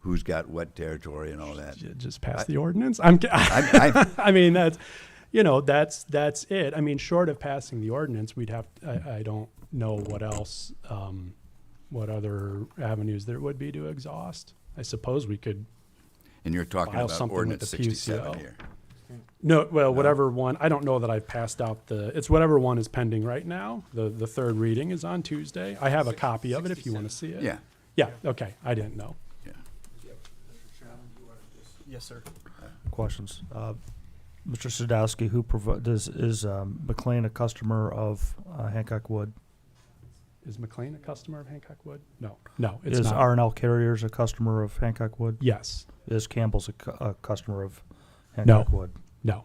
who's got what territory and all that. Just pass the ordinance. I mean, that's, that's it. I mean, short of passing the ordinance, we'd have, I don't know what else, what other avenues there would be to exhaust. I suppose we could, And you're talking file about something with ordinance the 67 PUCO. here. no, well, whatever one, I don't know that I've passed out it's whatever one is pending right now. The third reading is on Tuesday. I have a copy of it if you want to see it. Yeah, Yeah, okay, I didn't know. yeah. Yes, sir. Questions. Mr. Sadowski, is McLean a customer of Hancock Wood? Is McLean a customer of Hancock Wood? No, it's Is not. R&L Carriers a customer of Hancock Wood? Yes, Is Campbell's a customer of Hancock Wood? no.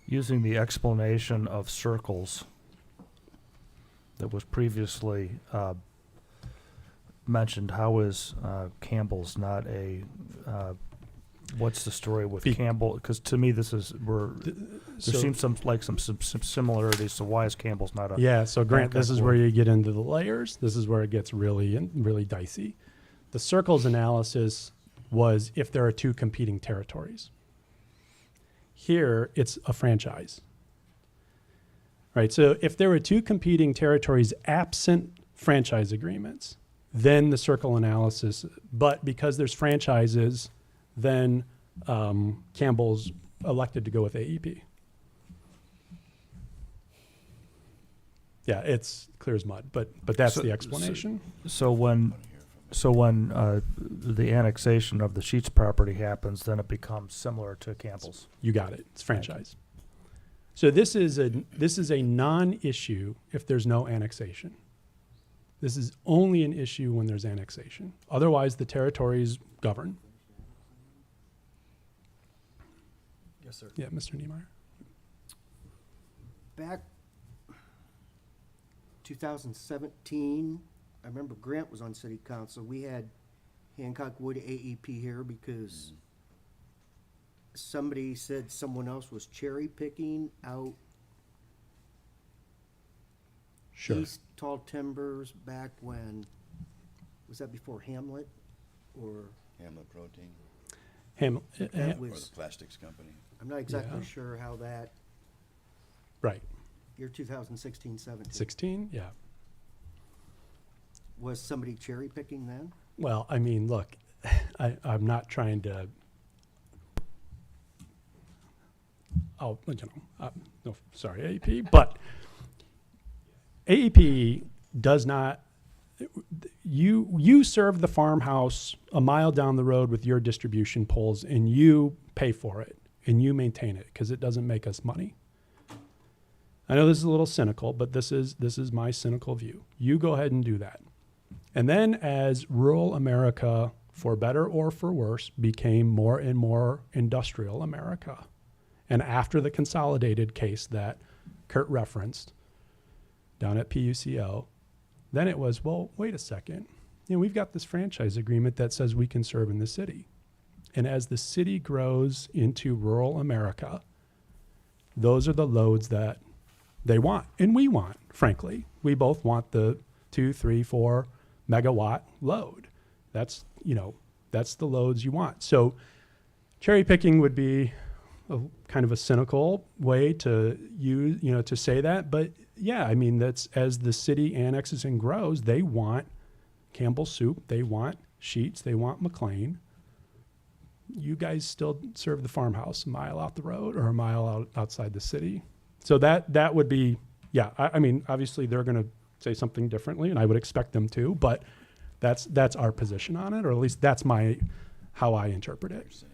Using the explanation of circles that was previously mentioned, how is Campbell's not a, what's the story with Campbell? Because to me, there seems some similarities, so why is Campbell's not a? Yeah, so Grant, this Hancock is where Wood? you get into the layers. This is where it gets really dicey. The circles analysis was if there are two competing territories. Here, it's a franchise. Right, so if there were two competing territories absent franchise agreements, then the circle analysis, but because there's franchises, then Campbell's elected to go with AEP. Yeah, it's clear as mud, but that's the explanation. So when the annexation of the Sheets property happens, then it becomes similar to Campbell's. You got it. It's franchise. So this is a non-issue if there's no annexation. This is only an issue when there's annexation. Otherwise, the territories govern. Yes, sir. Yeah, Mr. Niemeyer. Back 2017, I remember Grant was on city council. We had Hancock Wood AEP here because somebody said someone else was cherry picking out Sure. East Tall Timbers back when, was that before Hamlet? Or Hamlet Protein, that or the was, plastics company. I'm not exactly Yeah. sure how that, Right. year 2016, 17. 16? Yeah. Was somebody cherry picking then? Well, I mean, look, I'm not trying to. Oh, no, sorry, AEP, but AEP does not. You serve the farmhouse a mile down the road with your distribution poles, and you pay for it, and you maintain it because it doesn't make us money. I know this is a little cynical, but this is my cynical view. You go ahead and do that. And then as rural America, for better or for worse, became more and more industrial America, and after the consolidated case that Kurt referenced down at PUCO, then it was, well, wait a second. We've got this franchise agreement that says we can serve in the city. And as the city grows into rural America, those are the loads that they want. And we want, frankly. We both want the 2, 3, 4 megawatt load. That's the loads you want. So cherry picking would be a kind of a cynical way to use, to say that. But yeah, I mean, that's as the city annexes and grows, they want Campbell Soup, they want Sheets, they want McLean. You guys still serve the farmhouse a mile out the road or a mile outside the city. So that would be, yeah, I mean, obviously they're going to say something differently, and I would expect them to, but that's our position on it, or at least that's how I interpret it.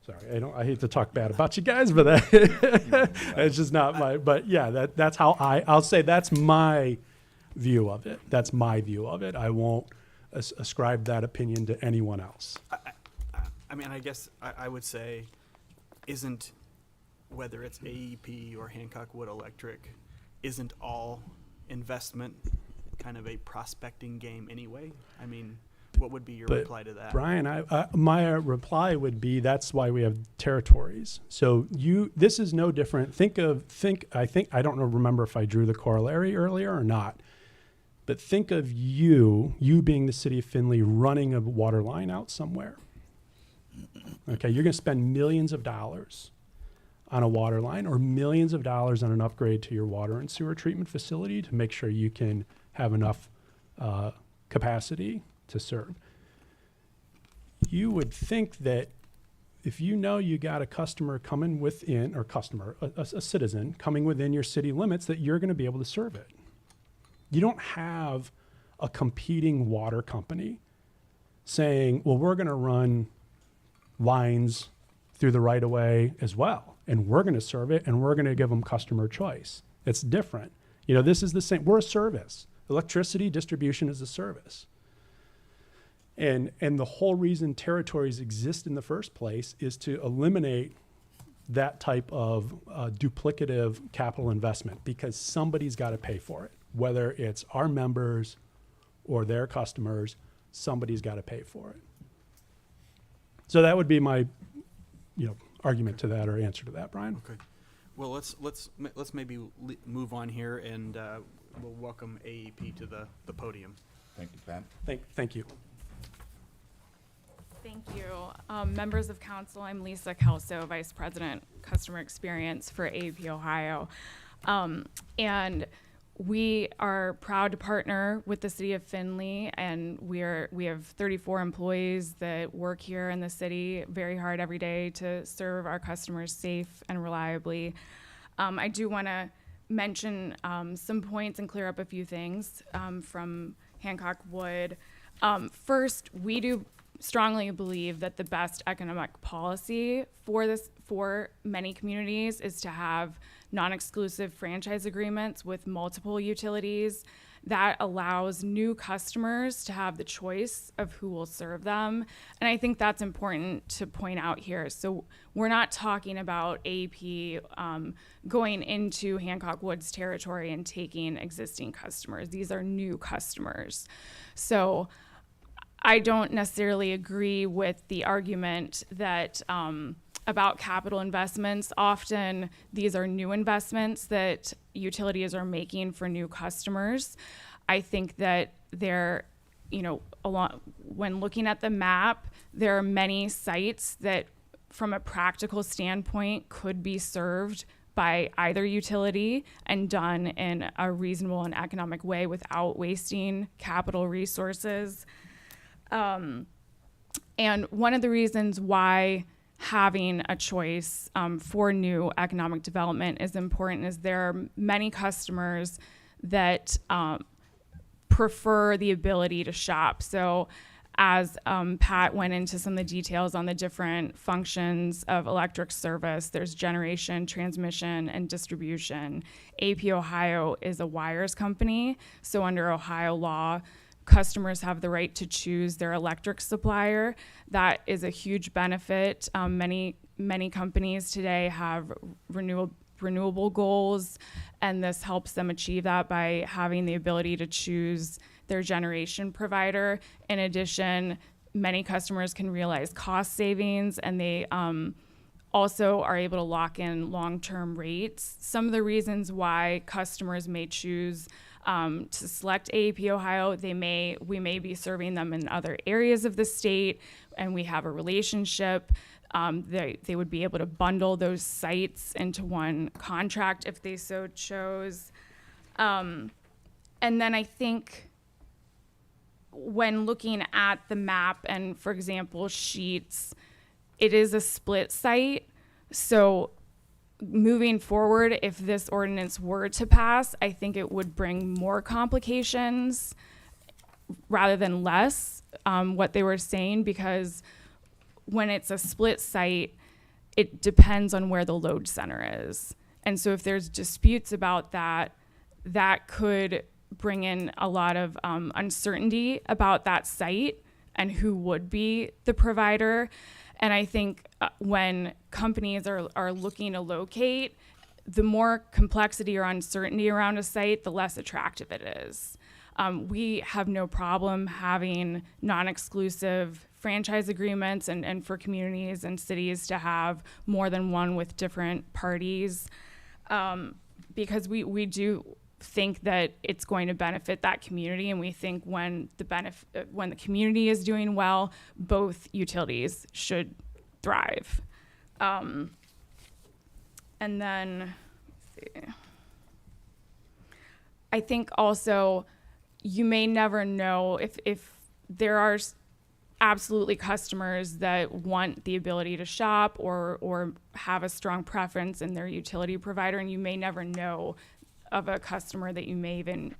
Sorry, I hate to talk bad about you guys, but it's just not my, but yeah, that's how I'll say that's my view of it. That's my view of it. I won't ascribe that opinion to anyone else. I mean, I guess I would say, isn't, whether it's AEP or Hancock Wood Electric, isn't all investment kind of a prospecting game anyway? I mean, what would be your reply to that? Brian, my reply would be that's why we have territories. So this is no different. I don't remember if I drew the corollary earlier or not. But think of you being the city of Findlay, running a water line out somewhere. Okay, you're going to spend millions of dollars on a water line or millions of dollars on an upgrade to your water and sewer treatment facility to make sure you can have enough capacity to serve. You would think that if you know you got a customer coming within, or a citizen coming within your city limits, that you're going to be able to serve it. You don't have a competing water company saying, well, we're going to run lines through the right of way as well, and we're going to serve it, and we're going to give them customer choice. It's different. You know, this is the same. We're a service. Electricity distribution is a service. And the whole reason territories exist in the first place is to eliminate that type of duplicative capital investment, because somebody's got to pay for it. Whether it's our members or their customers, somebody's got to pay for it. So that would be my, argument to that, or answer to that, Brian. Okay. Well, let's maybe move on here, and we'll welcome AEP to the podium. Thank you, Pat. Thank you. Thank you. Members of council, I'm Lisa Kelso, Vice President, Customer Experience for AEP Ohio. And we are proud to partner with the city of Findlay, and we have 34 employees that work here in the city very hard every day to serve our customers safe and reliably. I do want to mention some points and clear up a few things from Hancock Wood. First, we do strongly believe that the best economic policy for many communities is to have non-exclusive franchise agreements with multiple utilities. That allows new customers to have the choice of who will serve them. And I think that's important to point out here. So we're not talking about AEP going into Hancock Woods territory and taking existing customers. These are new customers. So I don't necessarily agree with the argument that about capital investments. Often these are new investments that utilities are making for new customers. I think that when looking at the map, there are many sites that from a practical standpoint could be served by either utility and done in a reasonable and economic way without wasting capital resources. And one of the reasons why having a choice for new economic development is important is there are many customers that prefer the ability to shop. So as Pat went into some of the details on the different functions of electric service, there's generation, transmission, and distribution. AEP Ohio is a wires company, so under Ohio law, customers have the right to choose their electric supplier. That is a huge benefit. Many companies today have renewable goals, and this helps them achieve that by having the ability to choose their generation provider. In addition, many customers can realize cost savings, and they also are able to lock in long-term rates. Some of the reasons why customers may choose to select AEP Ohio, we may be serving them in other areas of the state, and we have a relationship. They would be able to bundle those sites into one contract if they so chose. And then I think when looking at the map and, for example, Sheets, it is a split site. So moving forward, if this ordinance were to pass, I think it would bring more complications rather than less, what they were saying, because when it's a split site, it depends on where the load center is. And so if there's disputes about that, that could bring in a lot of uncertainty about that site and who would be the provider. And I think when companies are looking to locate, the more complexity or uncertainty around a site, the less attractive it is. We have no problem having non-exclusive franchise agreements and for communities and cities to have more than one with different parties, because we do think that it's going to benefit that community, and we think when the community is doing well, both utilities should thrive. And then, let's see. I think also you may never know if there are absolutely customers that want the ability to shop or have a strong preference in their utility provider, and you may never know of a customer that you may even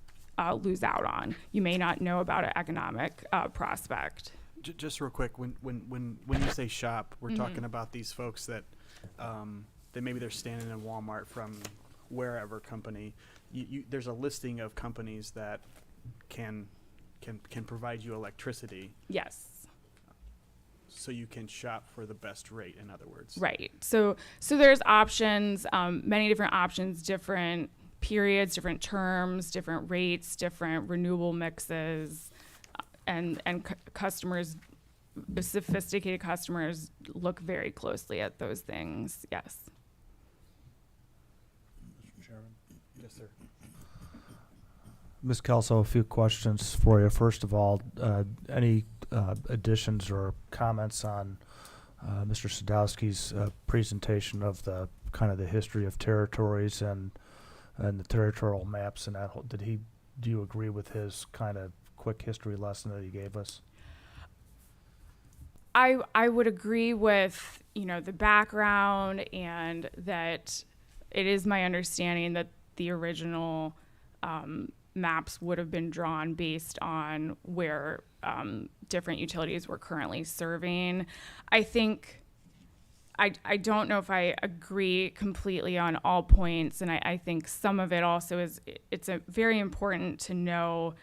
lose out on. You may not know about an economic prospect. Just real quick, when you say shop, we're talking about these folks that maybe they're standing in Walmart from wherever company. There's a listing of companies that can provide you electricity. Yes. So you can shop for the best rate, in other words. Right. So there's options, many different options, different periods, different terms, different rates, different renewable mixes, and customers, sophisticated customers, look very closely at those things. Yes. Mr. Chairman. Yes, sir. Ms. Kelso, a few questions for you. First of all, any additions or comments on Mr. Sadowski's presentation of the kind of the history of territories and the territorial maps and that whole, do you agree with his kind of quick history lesson that he gave us? I would agree with, the background, and that it is my understanding that the original maps would have been drawn based on where different utilities were currently serving. I think I don't know if I agree completely on all points, and I think some of it also is it's very important to know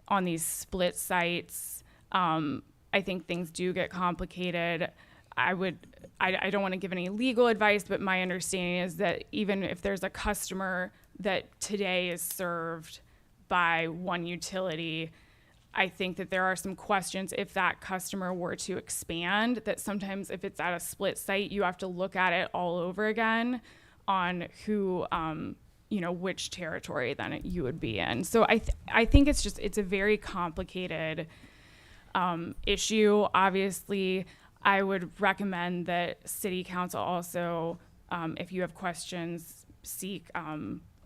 on these split sites. I think things do get complicated. I don't want to give any legal advice, but my understanding is that even if there's a customer that today is served by one utility, I think that there are some questions if that customer were to expand, that sometimes if it's at a split site, you have to look at it all over again on who, which territory then you would be in. So I think it's a very complicated issue. Obviously, I would recommend that City Council also, if you have questions, seek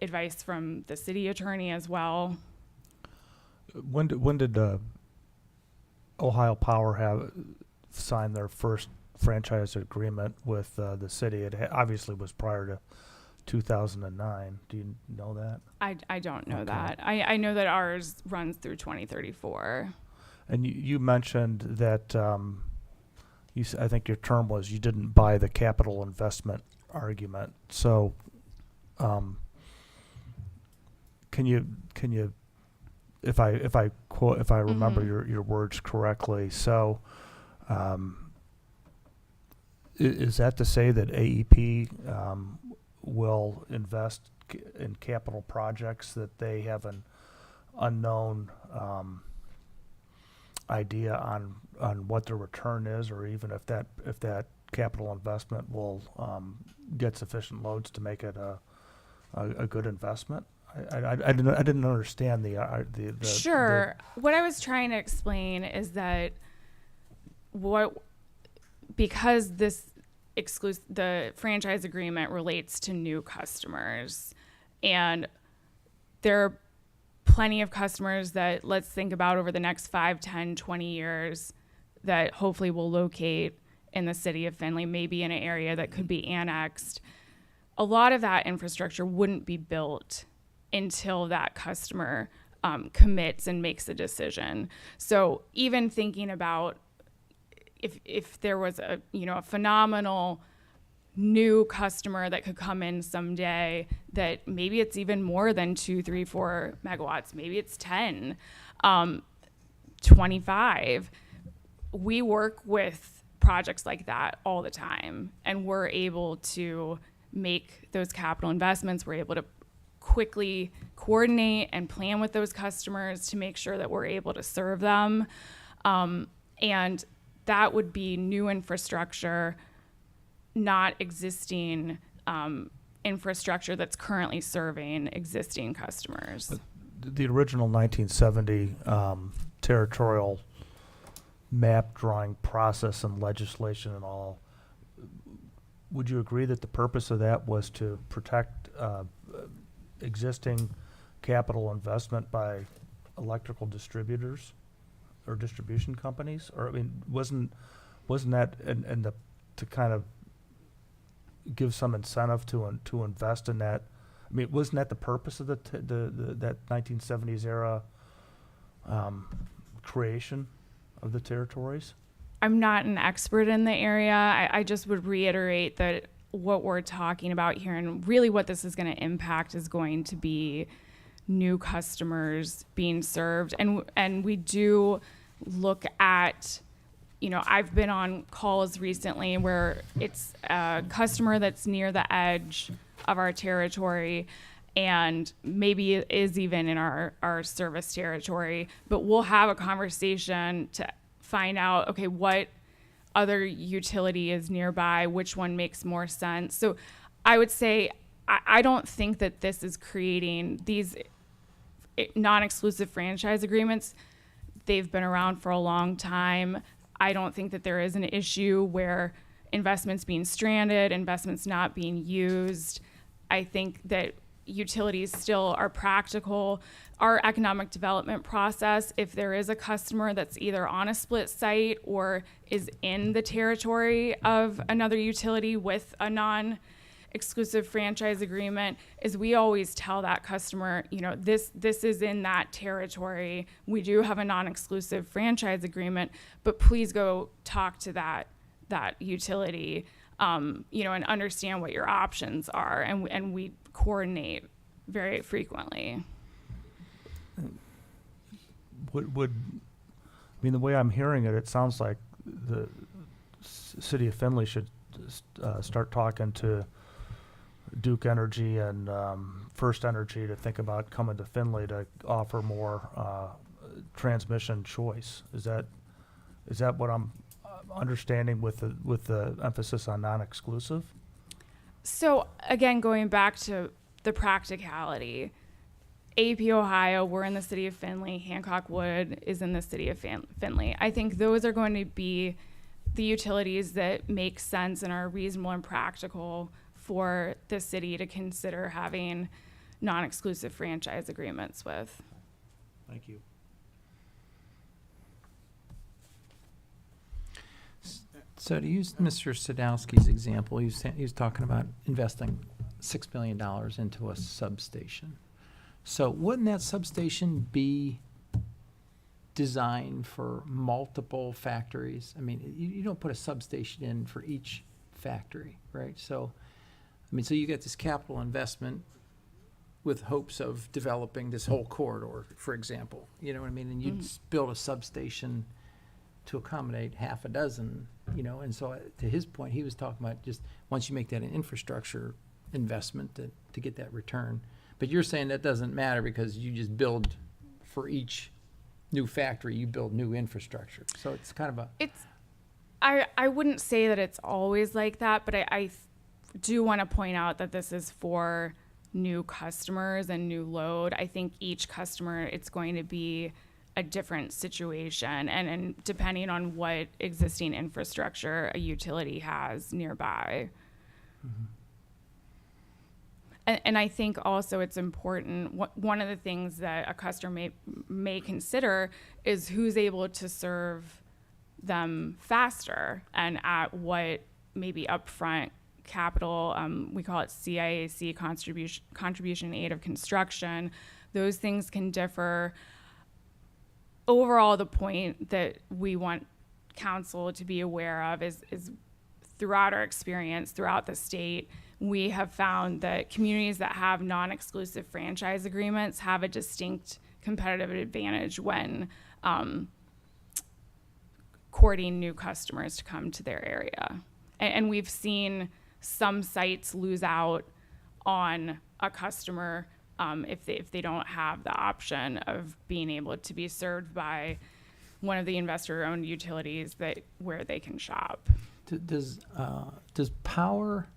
advice from the city attorney as well. When did Ohio Power have signed their first franchise agreement with the city? It obviously was prior to 2009. Do you know that? I don't know Okay. that. I know that ours runs through 2034. And you mentioned that I think your term was you didn't buy the capital investment argument. So, can you if I remember your words correctly, so is that to say that AEP will invest in capital projects that they have an unknown idea on what the return is, or even if that capital investment will get sufficient loads to make it a good investment? I didn't understand the Sure. What I was trying to explain is that because the franchise agreement relates to new customers, and there are plenty of customers that, let's think about over the next 5, 10, 20 years, that hopefully will locate in the city of Findlay, maybe in an area that could be annexed. A lot of that infrastructure wouldn't be built until that customer commits and makes a decision. So even thinking about if there was a phenomenal new customer that could come in someday, that maybe it's even more than 2, 3, 4 megawatts, maybe it's 10, 25. We work with projects like that all the time, and we're able to make those capital investments. We're able to quickly coordinate and plan with those customers to make sure that we're able to serve them. And that would be new infrastructure, not existing infrastructure that's currently serving existing customers. The original 1970 territorial map drawing process and legislation and all, would you agree that the purpose of that was to protect existing capital investment by electrical distributors or distribution companies? Or, I mean, wasn't that and to kind of give some incentive to invest in that? I mean, wasn't that the purpose of that 1970s era creation of the territories? I'm not an expert in the area. I just would reiterate that what we're talking about here and really what this is going to impact is going to be new customers being served. And we do look at, you know, I've been on calls recently where it's a customer that's near the edge of our territory and maybe is even in our service territory, but we'll have a conversation to find out, okay, what other utility is nearby, which one makes more sense. So I would say I don't think that this is creating these non-exclusive franchise agreements. They've been around for a long time. I don't think that there is an issue where investments being stranded, investments not being used. I think that utilities still are practical. Our economic development process, if there is a customer that's either on a split site or is in the territory of another utility with a non-exclusive franchise agreement, is we always tell that customer, you know, this is in that territory. We do have a non-exclusive franchise agreement, but please go talk to that utility, you know, and understand what your options are. And we coordinate very frequently. I mean, the way I'm hearing it, it sounds like the city of Findlay should start talking to Duke Energy and First Energy to think about coming to Findlay to offer more transmission choice. Is that what I'm understanding with the emphasis on non-exclusive? So again, going back to the practicality, AEP Ohio, we're in the city of Findlay, Hancock Wood is in the city of Findlay. I think those are going to be the utilities that make sense and are reasonable and practical for the city to consider having non-exclusive franchise agreements with. Thank you. So to use Mr. Sadowski's example, he was talking about investing $6 million into a substation. So wouldn't that substation be designed for multiple factories? I mean, you don't put a substation in for each factory, right? So, I mean, so you get this capital investment with hopes of developing this whole corridor, for example. You know what I mean? And you'd build a substation to accommodate half a dozen, you know, and so to his point, he was talking about just once you make that an infrastructure investment to get that return. But you're saying that doesn't matter because you just build for each new factory, you build new infrastructure. So it's kind of I wouldn't say that it's always like that, but I do want to point out that this is for new customers and new load. I think each customer, it's going to be a different situation and depending on what existing infrastructure a utility has nearby. Mm-hmm. And I think also it's important, one of the things that a customer may consider is who's able to serve them faster and at what maybe upfront capital, we call it CIAC, contribution aid of construction. Those things can differ. Overall, the point that we want council to be aware of is throughout our experience, throughout the state, we have found that communities that have non-exclusive franchise agreements have a distinct competitive advantage when courting new customers to come to their area. And we've seen some sites lose out on a customer if they don't have the option of being able to be served by one of the investor-owned utilities where they can shop. does power,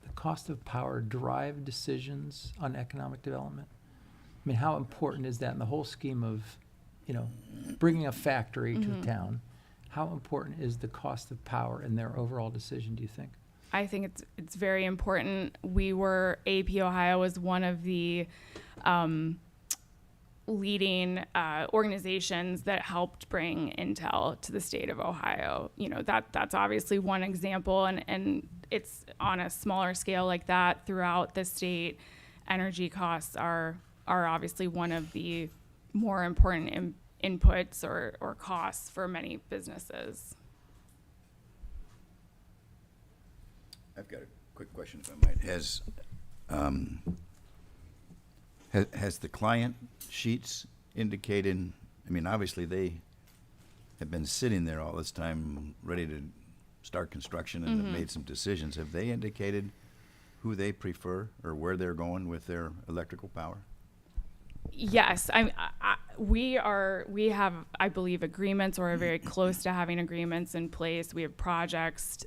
the cost of power drive decisions on economic development? I mean, how important is that in the whole scheme of, bringing a factory to town? How important is the cost of power in their overall decision, do you think? I think it's very important. AP Ohio was one of the leading organizations that helped bring Intel to the state of Ohio. That's obviously one example, and it's on a smaller scale like that throughout the state. Energy costs are obviously one of the more important inputs or costs for many businesses. I've got a quick question, if I might. Has the client sheets indicated, I mean, obviously they have been sitting there all this time, ready to start construction and have made some decisions. Have they indicated who they prefer or where they're going with their electrical power? Yes, we have, I believe, agreements, or are very close to having agreements in place. We have projects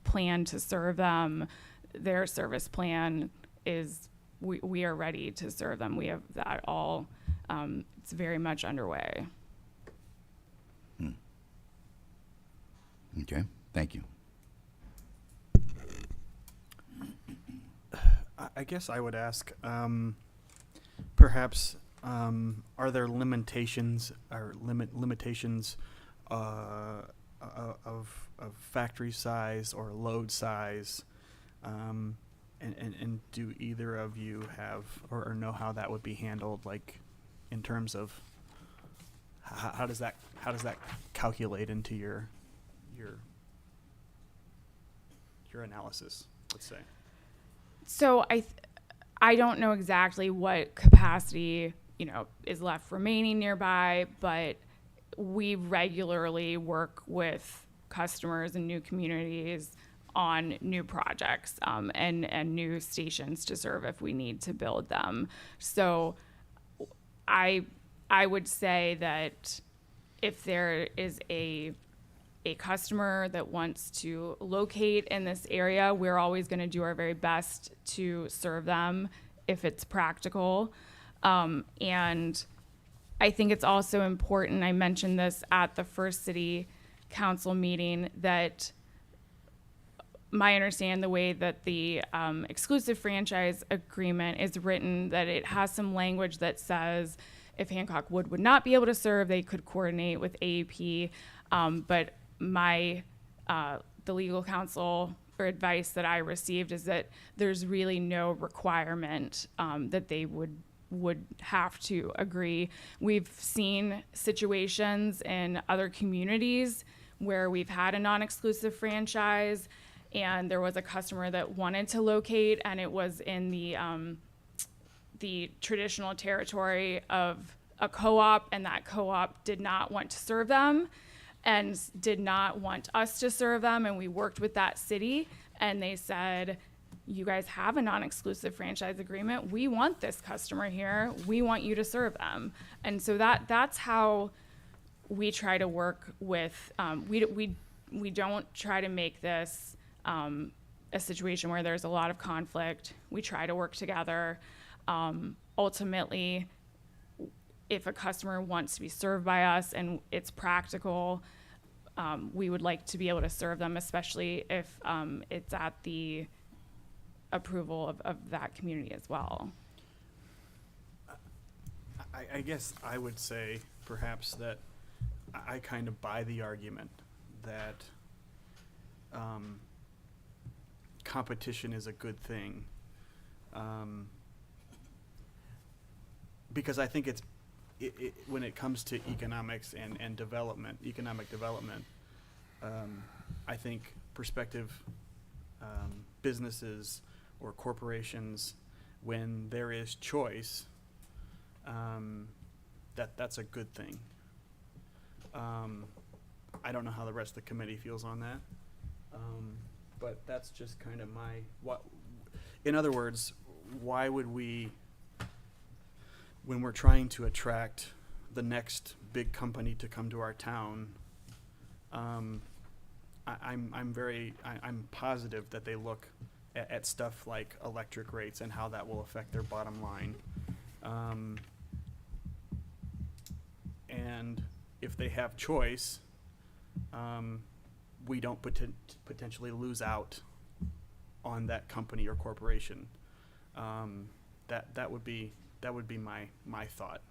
planned to serve them. Their service plan is, we are ready to serve them. We have that all. It's very much underway. Okay, thank you. I guess I would ask, perhaps, are there limitations or limitations of factory size or load size, and do either of you have or know how that would be handled, like in terms of how does that calculate into your analysis, let's say? So I don't know exactly what capacity, is left remaining nearby, but we regularly work with customers and new communities on new projects and new stations to serve if we need to build them. So I would say that if there is a customer that wants to locate in this area, we're always going to do our very best to serve them if it's practical. And I think it's also important, I mentioned this at the first city council meeting, that my understanding, the way that the exclusive franchise agreement is written, that it has some language that says if Hancock would not be able to serve, they could coordinate with AEP. But the legal counsel or advice that I received is that there's really no requirement that they would have to agree. We've seen situations in other communities where we've had a non-exclusive franchise and there was a customer that wanted to locate, and it was in the traditional territory of a co-op, and that co-op did not want to serve them and did not want us to serve them. And we worked with that city, and they said, you guys have a non-exclusive franchise agreement. We want this customer here. We want you to serve them. And so that's how we try to work with, we don't try to make this a situation where there's a lot of conflict. We try to work together. Ultimately, if a customer wants to be served by us and it's practical, we would like to be able to serve them, especially if it's at the approval of that community as well. I guess I would say perhaps that I kind of buy the argument that competition is a good thing, because I think it's when it comes to economics and economic development, I think prospective businesses or corporations, when there is choice, that's a good thing. I don't know how the rest of the committee feels on that, but that's just kind of in other words, why would we, when we're trying to attract the next big company to come to our town, I'm positive that they look at stuff like electric rates and how that will affect their bottom line. And if they have choice, we don't potentially lose out on that company or corporation. That would be my thought.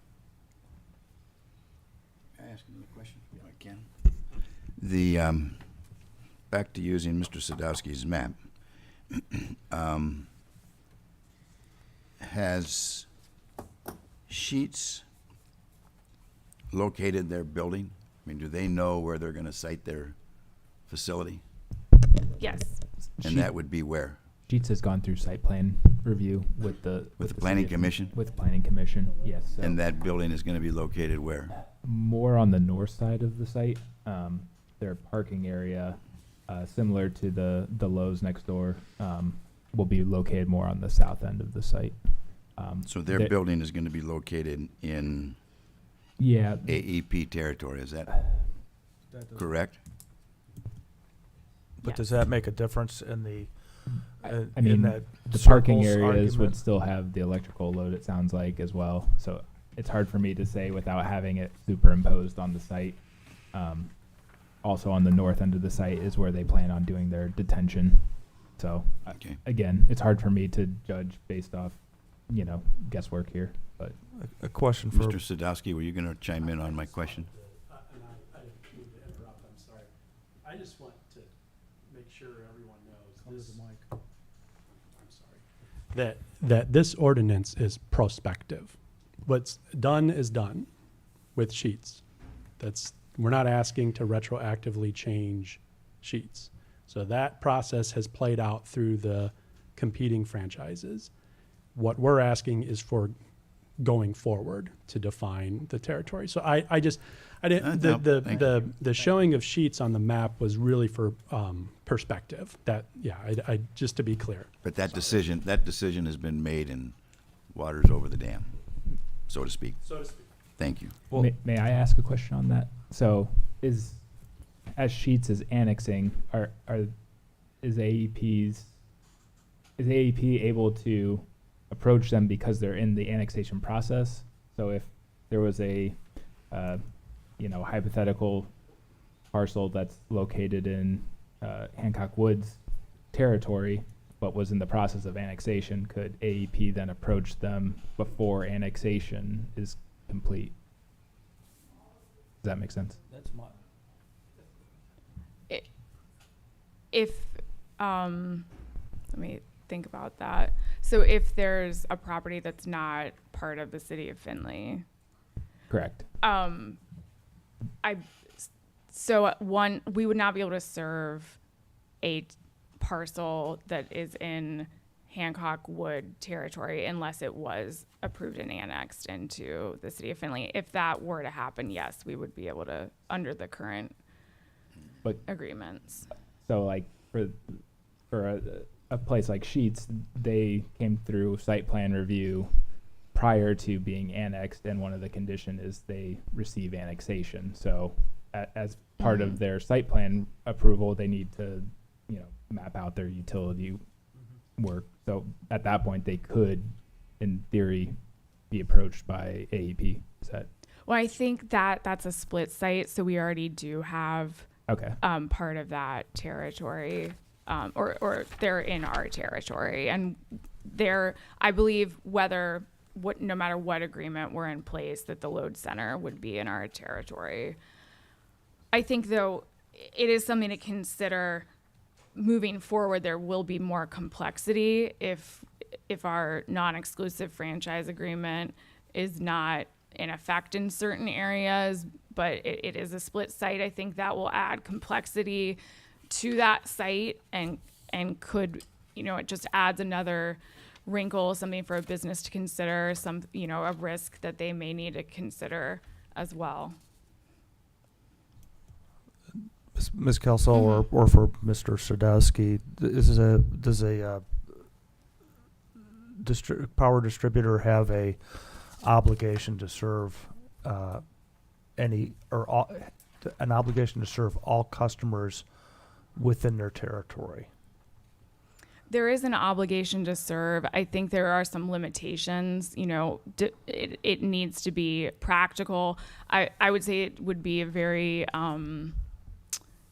Can I ask another question? If I can. The, back to using Mr. Sadowski's map. Has Sheets located their building? I mean, do they know where they're gonna site their facility? Yes. And that would be where? Sheets has gone through site plan review with the With the city planning of- commission? With planning commission, yes. So And that building is gonna be located where? more on the north side of the site. Their parking area, similar to the Lowe's next door, will be located more on the south end of the site. So their They- building is gonna be located in Yeah, AEP territory, is that correct? But Yes. does that make a difference in the, I in mean, that the parking circles areas would argument? still have the electrical load, it sounds like, as well. So it's hard for me to say without having it superimposed on the site. Also on the north end of the site is where they plan on doing their detention. So Okay. again, it's hard for me to judge based off, guesswork here, but A question for, Mr. Sadowski, were you gonna chime in on my question? And I didn't mean to interrupt, I'm sorry. I just want to make sure everyone knows this. I'm sorry. That this ordinance is prospective. What's done is done with Sheets. We're not asking to retroactively change Sheets. So that process has played out through the competing franchises. What we're asking is for going forward to define the territory. So I didn't, No, thank you. the showing of Sheets on the map was really for perspective. I just to be clear. But that decision has been made and water's over the dam, so to speak. So to speak. Thank you. Well- may I ask a question on that? So as Sheets is annexing, is AEP able to approach them because they're in the annexation process? So if there was a hypothetical parcel that's located in Hancock Woods territory but was in the process of annexation, could AEP then approach them before annexation is complete? Does that make sense? That's my. If let me think about that. So if there's a property that's not part of the city of Findlay, Correct. we would not be able to serve a parcel that is in Hancock Wood territory unless it was approved and annexed into the city of Findlay. If that were to happen, yes, we would be able to under the current But agreements. so like for a place like Sheets, they came through site plan review prior to being annexed, and one of the condition is they receive annexation. So as part of their site plan approval, they need to, map out their utility work. So at that point, they could, in theory, be approached by AEP. Is that Well, I think that's a split site, so we already do have okay? part of that territory, or they're in our territory, and I believe no matter what agreement we're in place, that the load center would be in our territory. I think though it is something to consider moving forward. There will be more complexity if our non-exclusive franchise agreement is not in effect in certain areas, but it is a split site. I think that will add complexity to that site and could, it just adds another wrinkle, something for a business to consider, a risk that they may need to consider as well. Ms. Kelsall or for Mr. Sadowski, does a power distributor have a obligation to serve an obligation to serve all customers within their territory? There is an obligation to serve. I think there are some limitations. You know, it needs to be practical. I would say it would be a very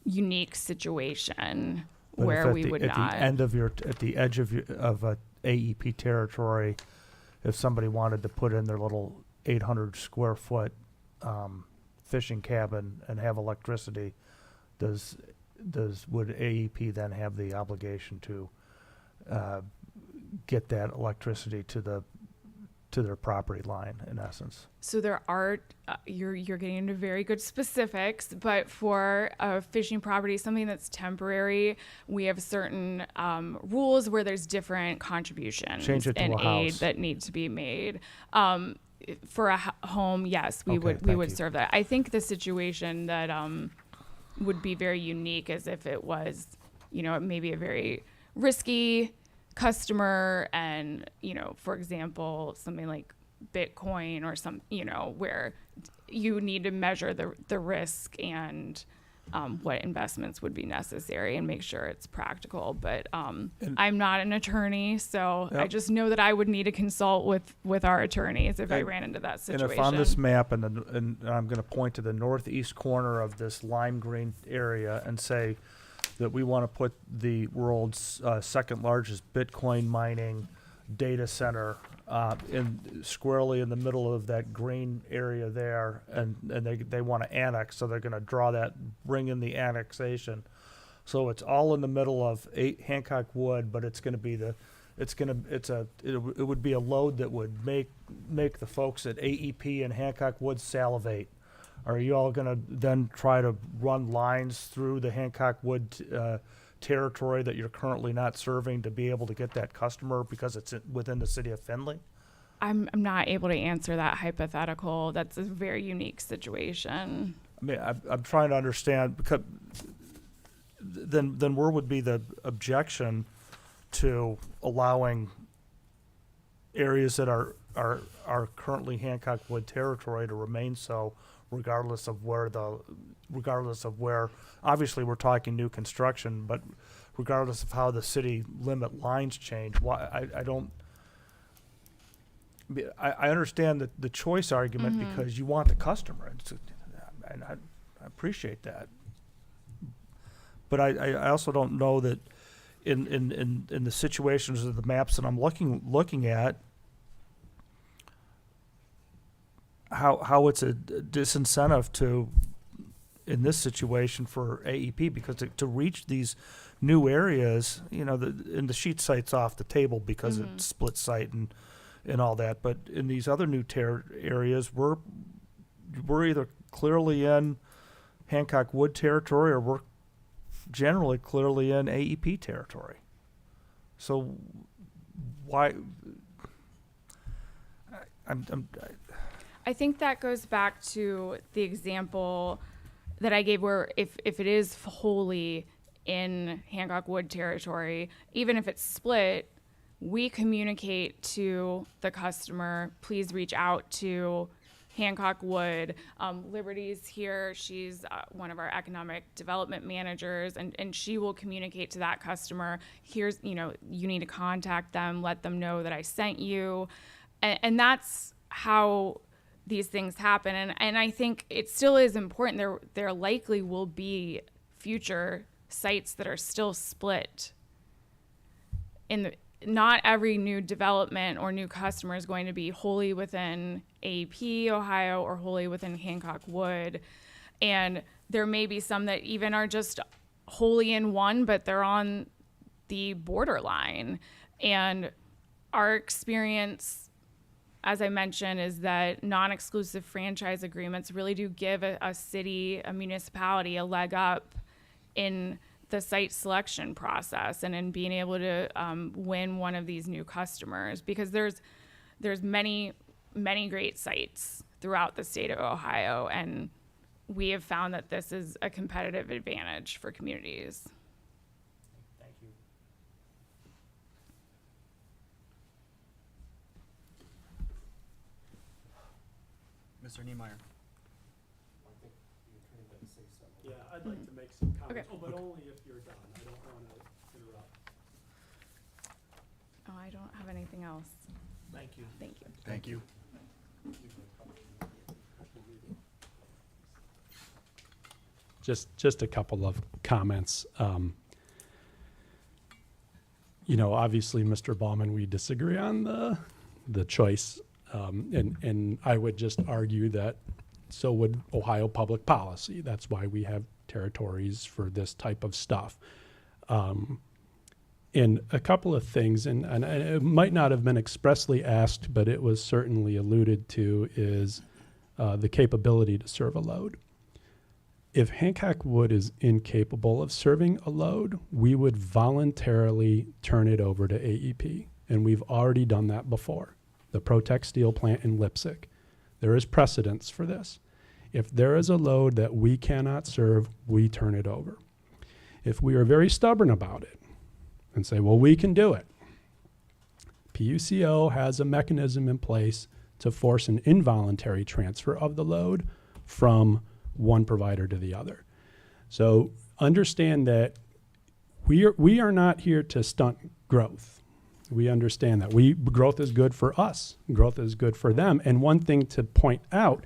unique situation But if where at we the- would at not. the end of your, at the edge of a AEP territory, if somebody wanted to put in their little 800 square foot fishing cabin and have electricity, would AEP then have the obligation to get that electricity to their property line, in essence? So there are, you're getting into very good specifics, but for a fishing property, something that's temporary, we have certain rules where there's different contributions Change it to and a aid house. that need to be made. For a home, yes, we Okay, would thank you. serve that. I think the situation that would be very unique is if it was, you know, maybe a very risky customer and, you know, for example, something like Bitcoin or some, you know, where you need to measure the risk and what investments would be necessary and make sure it's practical. But I'm not an attorney, so I Yep. just know that I would need to consult with our attorneys if I ran into that situation. And if on this map, and I'm going to point to the northeast corner of this lime green area and say that we want to put the world's second largest Bitcoin mining data center squarely in the middle of that green area there, and they want to annex, so they're going to draw that, bring in the annexation. So it's all in the middle of Hancock Wood, but it's going to be it would be a load that would make the folks at AEP and Hancock Wood salivate. Are you all going to then try to run lines through the Hancock Wood territory that you're currently not serving to be able to get that customer because it's within the city of Findlay? I'm not able to answer that hypothetical. That's a very unique situation. I mean, I'm trying to understand, because then where would be the objection to allowing areas that are currently Hancock Wood territory to remain so, regardless of where, obviously we're talking new construction, but regardless of how the city limit lines change, why, I understand the choice argument because you want the customer, and I appreciate that. But I also don't know that in the situations of the maps that I'm looking at, how it's a disincentive to, in this situation, for AEP, because to reach these new areas, you know, and the sheet site's off the table because it's split site and all that, but in these other new areas, we're either clearly in Hancock Wood territory or we're generally clearly in AEP territory. So why? I think that goes back to the example that I gave where if it is wholly in Hancock Wood territory, even if it's split, we communicate to the customer, please reach out to Hancock Wood. Liberty's here. She's one of our economic development managers, and she will communicate to that customer, here's, you know, you need to contact them, let them know that I sent you. And that's how these things happen. And I think it still is important. There likely will be future sites that are still split. Not every new development or new customer is going to be wholly within AEP, Ohio, or wholly within Hancock Wood. And there may be some that even are just wholly in one, but they're on the borderline. And our experience, as I mentioned, is that non-exclusive franchise agreements really do give a city, a municipality, a leg up in the site selection process and in being able to win one of these new customers, because there's many great sites throughout the state of Ohio, and we have found that this is a competitive advantage for communities. Thank you. Mr. Niemeyer. Yeah, I'd like to make some comments, Okay. but only if you're done. I don't want to interrupt. I don't have anything else. Thank you. Thank you. Thank you. Just a couple of comments. Obviously, Mr. Baumann, we disagree on the choice, and I would just argue that so would Ohio public policy. That's why we have territories for this type of stuff. And a couple of things, and it might not have been expressly asked, but it was certainly alluded to, is the capability to serve a load. If Hancock Wood is incapable of serving a load, we would voluntarily turn it over to AEP. And we've already done that before. The Protec Steel plant in Lipsick. There is precedence for this. If there is a load that we cannot serve, we turn it over. If we are very stubborn about it and say, well, we can do it, PUCO has a mechanism in place to force an involuntary transfer of the load from one provider to the other. So understand that we are not here to stunt growth. We understand that growth is good for us. Growth is good for them. And one thing to point out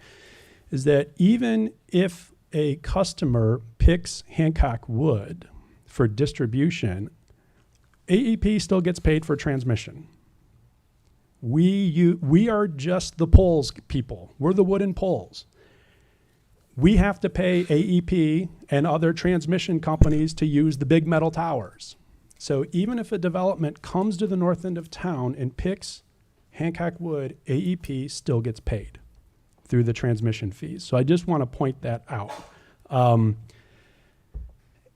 is that even if a customer picks Hancock Wood for distribution, AEP still gets paid for transmission. We are just the poles people. We're the wooden poles. We have to pay AEP and other transmission companies to use the big metal towers. So even if a development comes to the north end of town and picks Hancock Wood, AEP still gets paid through the transmission fees. So I just want to point that out.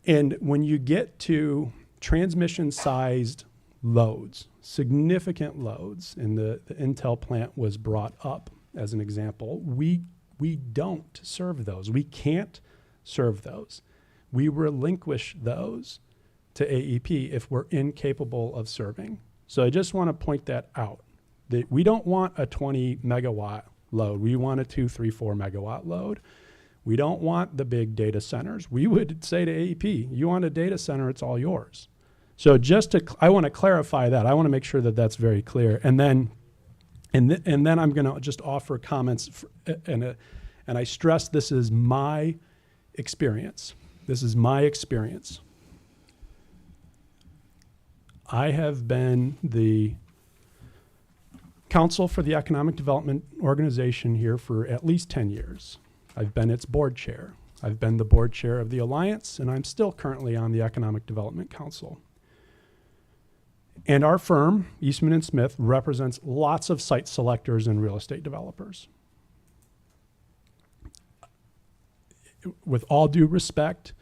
And when you get to transmission-sized loads, significant loads, and the Intel plant was brought up as an example, we don't serve those. We can't serve those. We relinquish those to AEP if we're incapable of serving. So I just want to point that out. That we don't want a 20 megawatt load. We want a 2, 3, 4 megawatt load. We don't want the big data centers. We would say to AEP, you want a data center, it's all yours. So I want to clarify that. I want to make sure that that's very clear. And then I'm going to just offer comments, and I stress this is my experience. This is my experience. I have been the counsel for the Economic Development Organization here for at least 10 years. I've been its board chair. I've been the board chair of the Alliance, and I'm still currently on the Economic Development Council. And our firm, Eastman & Smith, represents lots of site selectors and real estate developers. With all due respect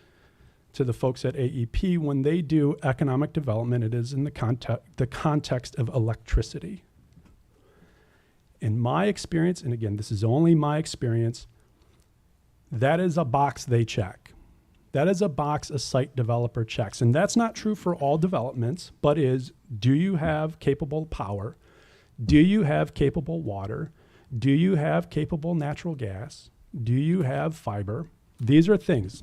to the folks at AEP, when they do economic development, it is in the context of electricity. In my experience, and again, this is only my experience, that is a box they check. That is a box a site developer checks. And that's not true for all developments, but do you have capable power? Do you have capable water? Do you have capable natural gas? Do you have fiber? These are things.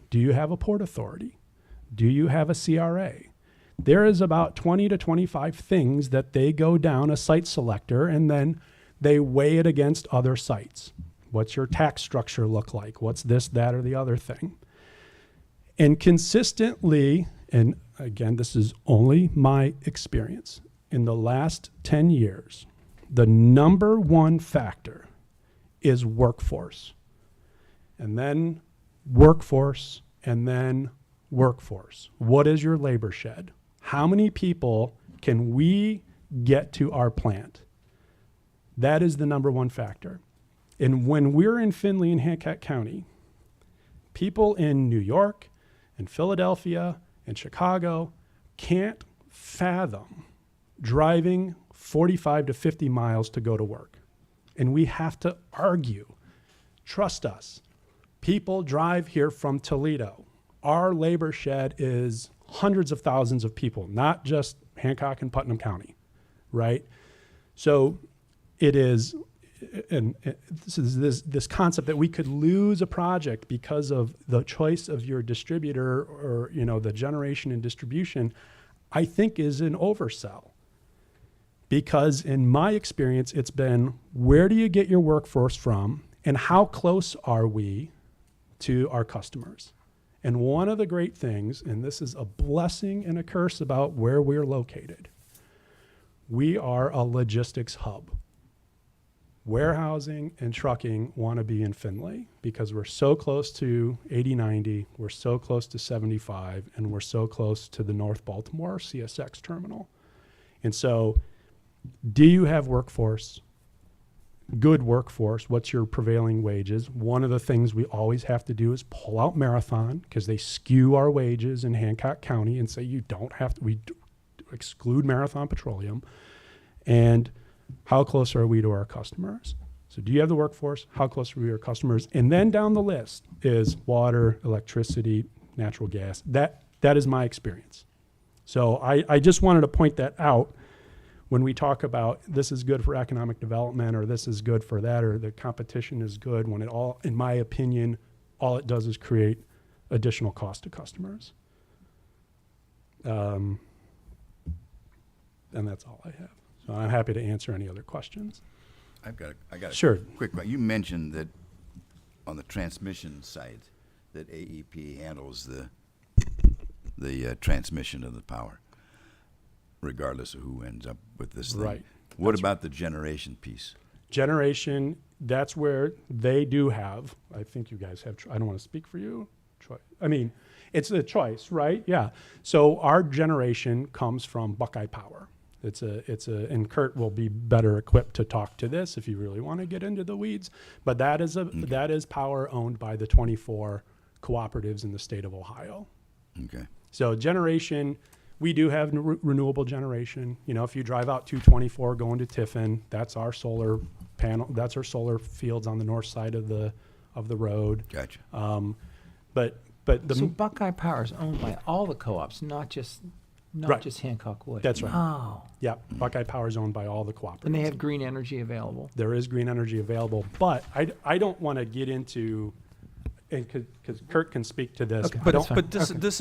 Do you have a port authority? Do you have a CRA? There is about 20 to 25 things that they go down a site selector, and then they weigh it against other sites. What's your tax structure look like? What's this, that, or the other thing? And consistently, and again, this is only my experience, in the last 10 years, the number one factor is workforce. And then workforce, and then workforce. What is your labor shed? How many people can we get to our plant? That is the number one factor. And when we're in Findlay and Hancock County, people in New York and Philadelphia and Chicago can't fathom driving 45 to 50 miles to go to work. And we have to argue. Trust us. People drive here from Toledo. Our labor shed is hundreds of thousands of people, not just Hancock and Putnam County, right? So it is, and this concept that we could lose a project because of the choice of your distributor or the generation and distribution, I think is an oversell. because in my experience, it's been where do you get your workforce from and how close are we to our customers? And one of the great things, and this is a blessing and a curse about where we're located, we are a logistics hub. Warehousing and trucking want to be in Findlay because we're so close to 80/90, we're so close to 75, and we're so close to the North Baltimore CSX terminal. And so, do you have workforce? Good workforce. What's your prevailing wages? One of the things we always have to do is pull out Marathon because they skew our wages in Hancock County and say you don't have to, exclude Marathon Petroleum. And how close are we to our customers? So do you have the workforce? How close are we to our customers? And then down the list is water, electricity, natural gas. That is my experience. So I just wanted to point that out when we talk about this is good for economic development or this is good for that or the competition is good, when it all, in my opinion, all it does is create additional cost to customers. And that's all I have. So I'm happy to answer any other questions. I got a Sure. quick one. You mentioned that on the transmission side, that AEP handles the transmission of the power, regardless of who ends up with this thing. Right. What about the generation piece? Generation, that's where they do have, I think you guys have, I don't want to speak for you. I mean, it's a choice, right? Yeah. So our generation comes from Buckeye Power. And Kurt will be better equipped to talk to this if you really want to get into the weeds. But that is power owned by the 24 cooperatives in the state of Ohio. Okay. So generation, we do have renewable generation. You know, if you drive out 224 going to Tiffin, that's our solar panel. That's our solar fields on the north side of the road. Gotcha. So Buckeye Power is owned by all the co-ops, not just Right. just Hancock Wood. That's right. Oh. Yeah, Buckeye Power is owned by all the cooperatives. And they have green energy available. There is green energy available, but I don't want to get into, and because Kurt can speak to this. Okay, I that's don't- fine. But this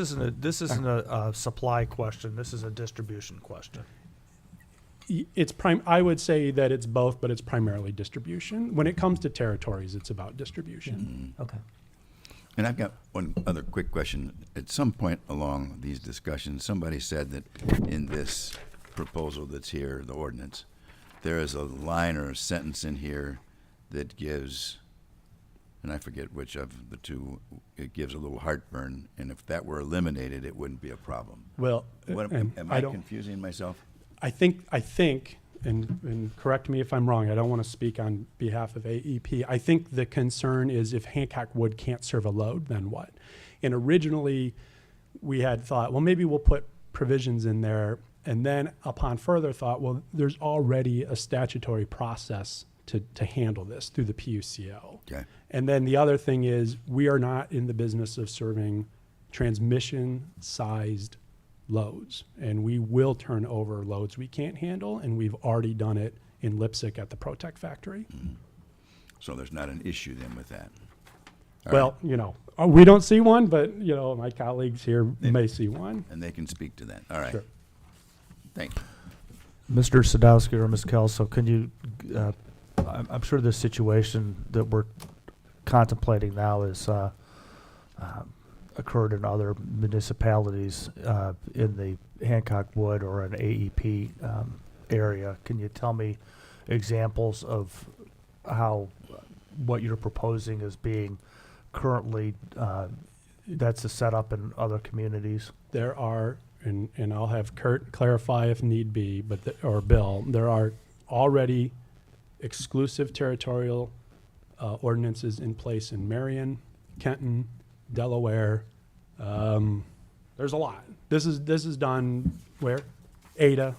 isn't a supply question. This is a distribution question. I would say that it's both, but it's primarily distribution. When it comes to territories, it's about distribution. Okay. And I've got one other quick question. At some point along these discussions, somebody said that in this proposal that's here, the ordinance, there is a line or a sentence in here that gives, and I forget which of the two, it gives a little heartburn, and if that were eliminated, it wouldn't be a problem. Well, What, and am I I don't- confusing myself? I think, and correct me if I'm wrong, I don't want to speak on behalf of AEP. I think the concern is if Hancock Wood can't serve a load, then what? And originally, we had thought, well, maybe we'll put provisions in there. And then upon further thought, well, there's already a statutory process to handle this through the PUCO. Okay. And then the other thing is, we are not in the business of serving transmission-sized loads, and we will turn over loads we can't handle, and we've already done it in Lipsick at the Protec factory. So there's not an issue then with that? All Well, right. you know, we don't see one, but, you know, my colleagues here may see one. And they can speak to that. All right. Sure. Thank you. Mr. Sadowski or Ms. Kelso, can you, I'm sure the situation that we're contemplating now is occurred in other municipalities in the Hancock Wood or an AEP area. Can you tell me examples of how what you're proposing is being currently, that's a setup in other communities? There are, and I'll have Kurt clarify if need be, or Bill, there are already exclusive territorial ordinances in place in Marion, Kenton, Delaware. There's a lot. This is done where? Ada.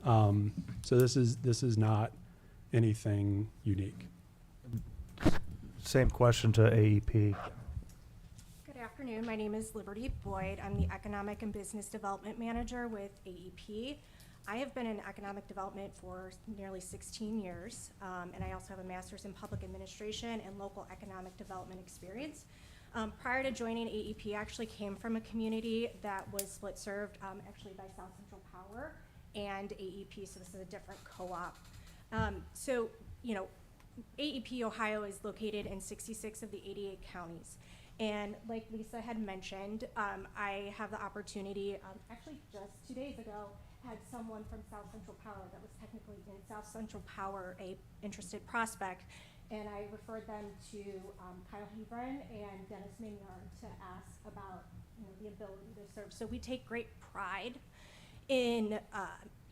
So this is not anything unique. Same question to AEP. Good afternoon. My name is Liberty Boyd. I'm the Economic and Business Development Manager with AEP. I have been in economic development for nearly 16 years, and I also have a master's in public administration and local economic development experience. Prior to joining AEP, I actually came from a community that was split served actually by South Central Power, and AEP, so this is a different co-op. So, you know, AEP Ohio is located in 66 of the 88 counties. And like Lisa had mentioned, I have the opportunity, actually just 2 days ago, had someone from South Central Power that was technically in South Central Power, a interested prospect, and I referred them to Kyle Hebron and Dennis Mignard to ask about, you know, the ability to serve. So we take great pride in,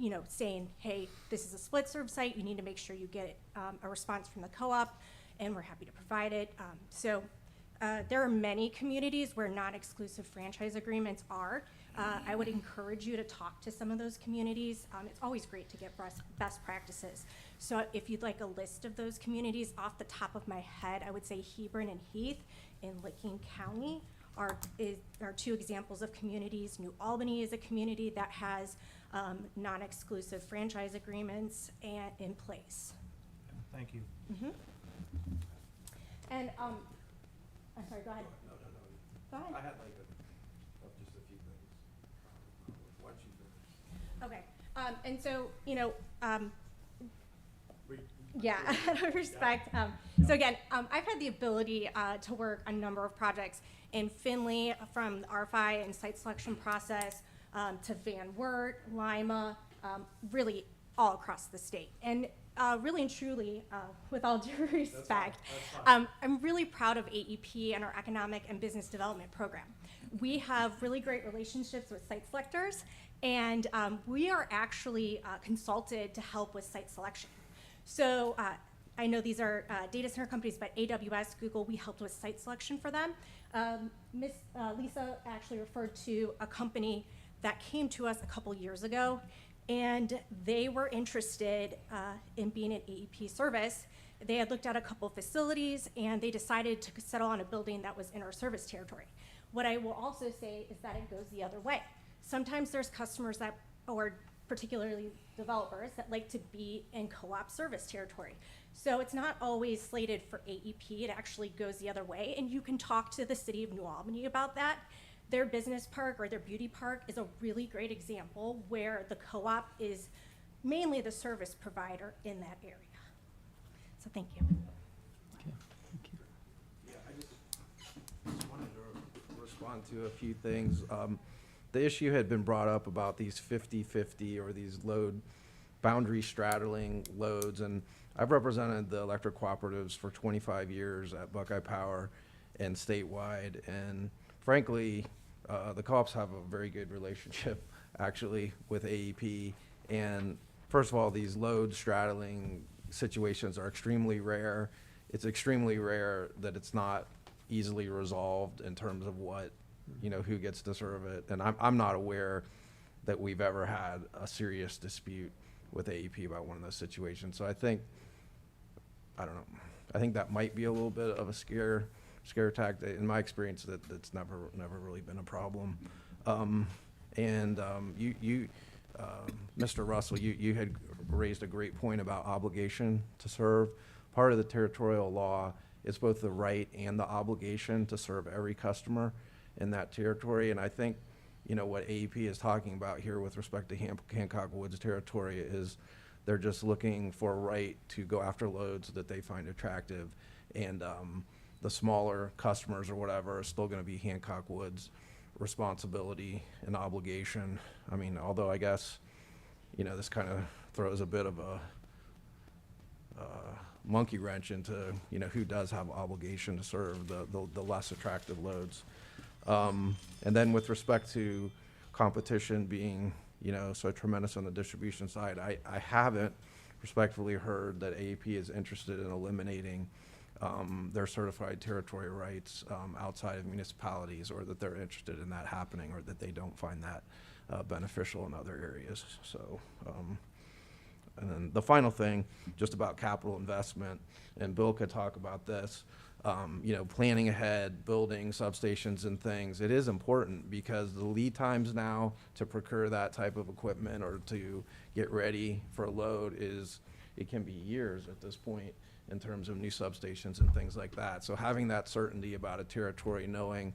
you know, saying, hey, this is a split serve site. You need to make sure you get a response from the co-op, and we're happy to provide it. There are many communities where non-exclusive franchise agreements are. I would encourage you to talk to some of those communities. It's always great to get best practices. So if you'd like a list of those communities, off the top of my head, I would say Hebron and Heath in Licking County are two examples of communities. New Albany is a community that has non-exclusive franchise agreements in place. Thank you. And I'm sorry, go ahead. No. Go ahead. I had like just a few things. Why don't you finish? Okay, and so, you know, yeah, out of respect. So again, I've had the ability to work a number of projects in Findlay, from the RFI and site selection process to Van Wert, Lima, really all across the state. And really and truly, with all due respect, I'm really proud of AEP and our economic and business development program. We have really great relationships with site selectors, and we are actually consulted to help with site selection. So I know these are data center companies, but AWS, Google, we helped with site selection for them. Miss Lisa actually referred to a company that came to us a couple years ago, and they were interested in being an AEP service. They had looked at a couple facilities, and they decided to settle on a building that was in our service territory. What I will also say is that it goes the other way. Sometimes there's customers that, or particularly developers, that like to be in co-op service territory. So it's not always slated for AEP, it actually goes the other way, and you can talk to the city of New Albany about that. Their business park or their beauty park is a really great example where the co-op is mainly the service provider in that area. So thank you. Yeah, I just wanted to respond to a few things. The issue had been brought up about these 50-50 or these load boundary straddling loads, and I've represented the electric cooperatives for 25 years at Buckeye Power and statewide, and frankly, the co-ops have a very good relationship actually with AEP. And first of all, these load straddling situations are extremely rare. It's extremely rare that it's not easily resolved in terms of what, you know, who gets to serve it. And I'm not aware that we've ever had a serious dispute with AEP about one of those situations. So I think that might be a little bit of a scare tactic. In my experience, that's never really been a problem. Mr. Russell, you had raised a great point about obligation to serve. Part of the territorial law is both the right and the obligation to serve every customer in that territory. And I think, you know, what AEP is talking about here with respect to Hancock Woods territory is they're just looking for a right to go after loads that they find attractive. And the smaller customers or whatever are still going to be Hancock Woods' responsibility and obligation. I mean, although I guess, you know, this kind of throws a bit of a monkey wrench into, you know, who does have obligation to serve the less attractive loads. And then with respect to competition being, you know, so tremendous on the distribution side, I haven't respectfully heard that AEP is interested in eliminating their certified territory rights outside of municipalities, or that they're interested in that happening, or that they don't find that beneficial in other areas. So, and then the final thing, just about capital investment, and Bill could talk about this, you know, planning ahead, building substations and things. It is important because the lead times now to procure that type of equipment or to get ready for a load it can be years at this point in terms of new substations and things like that. So having that certainty about a territory, knowing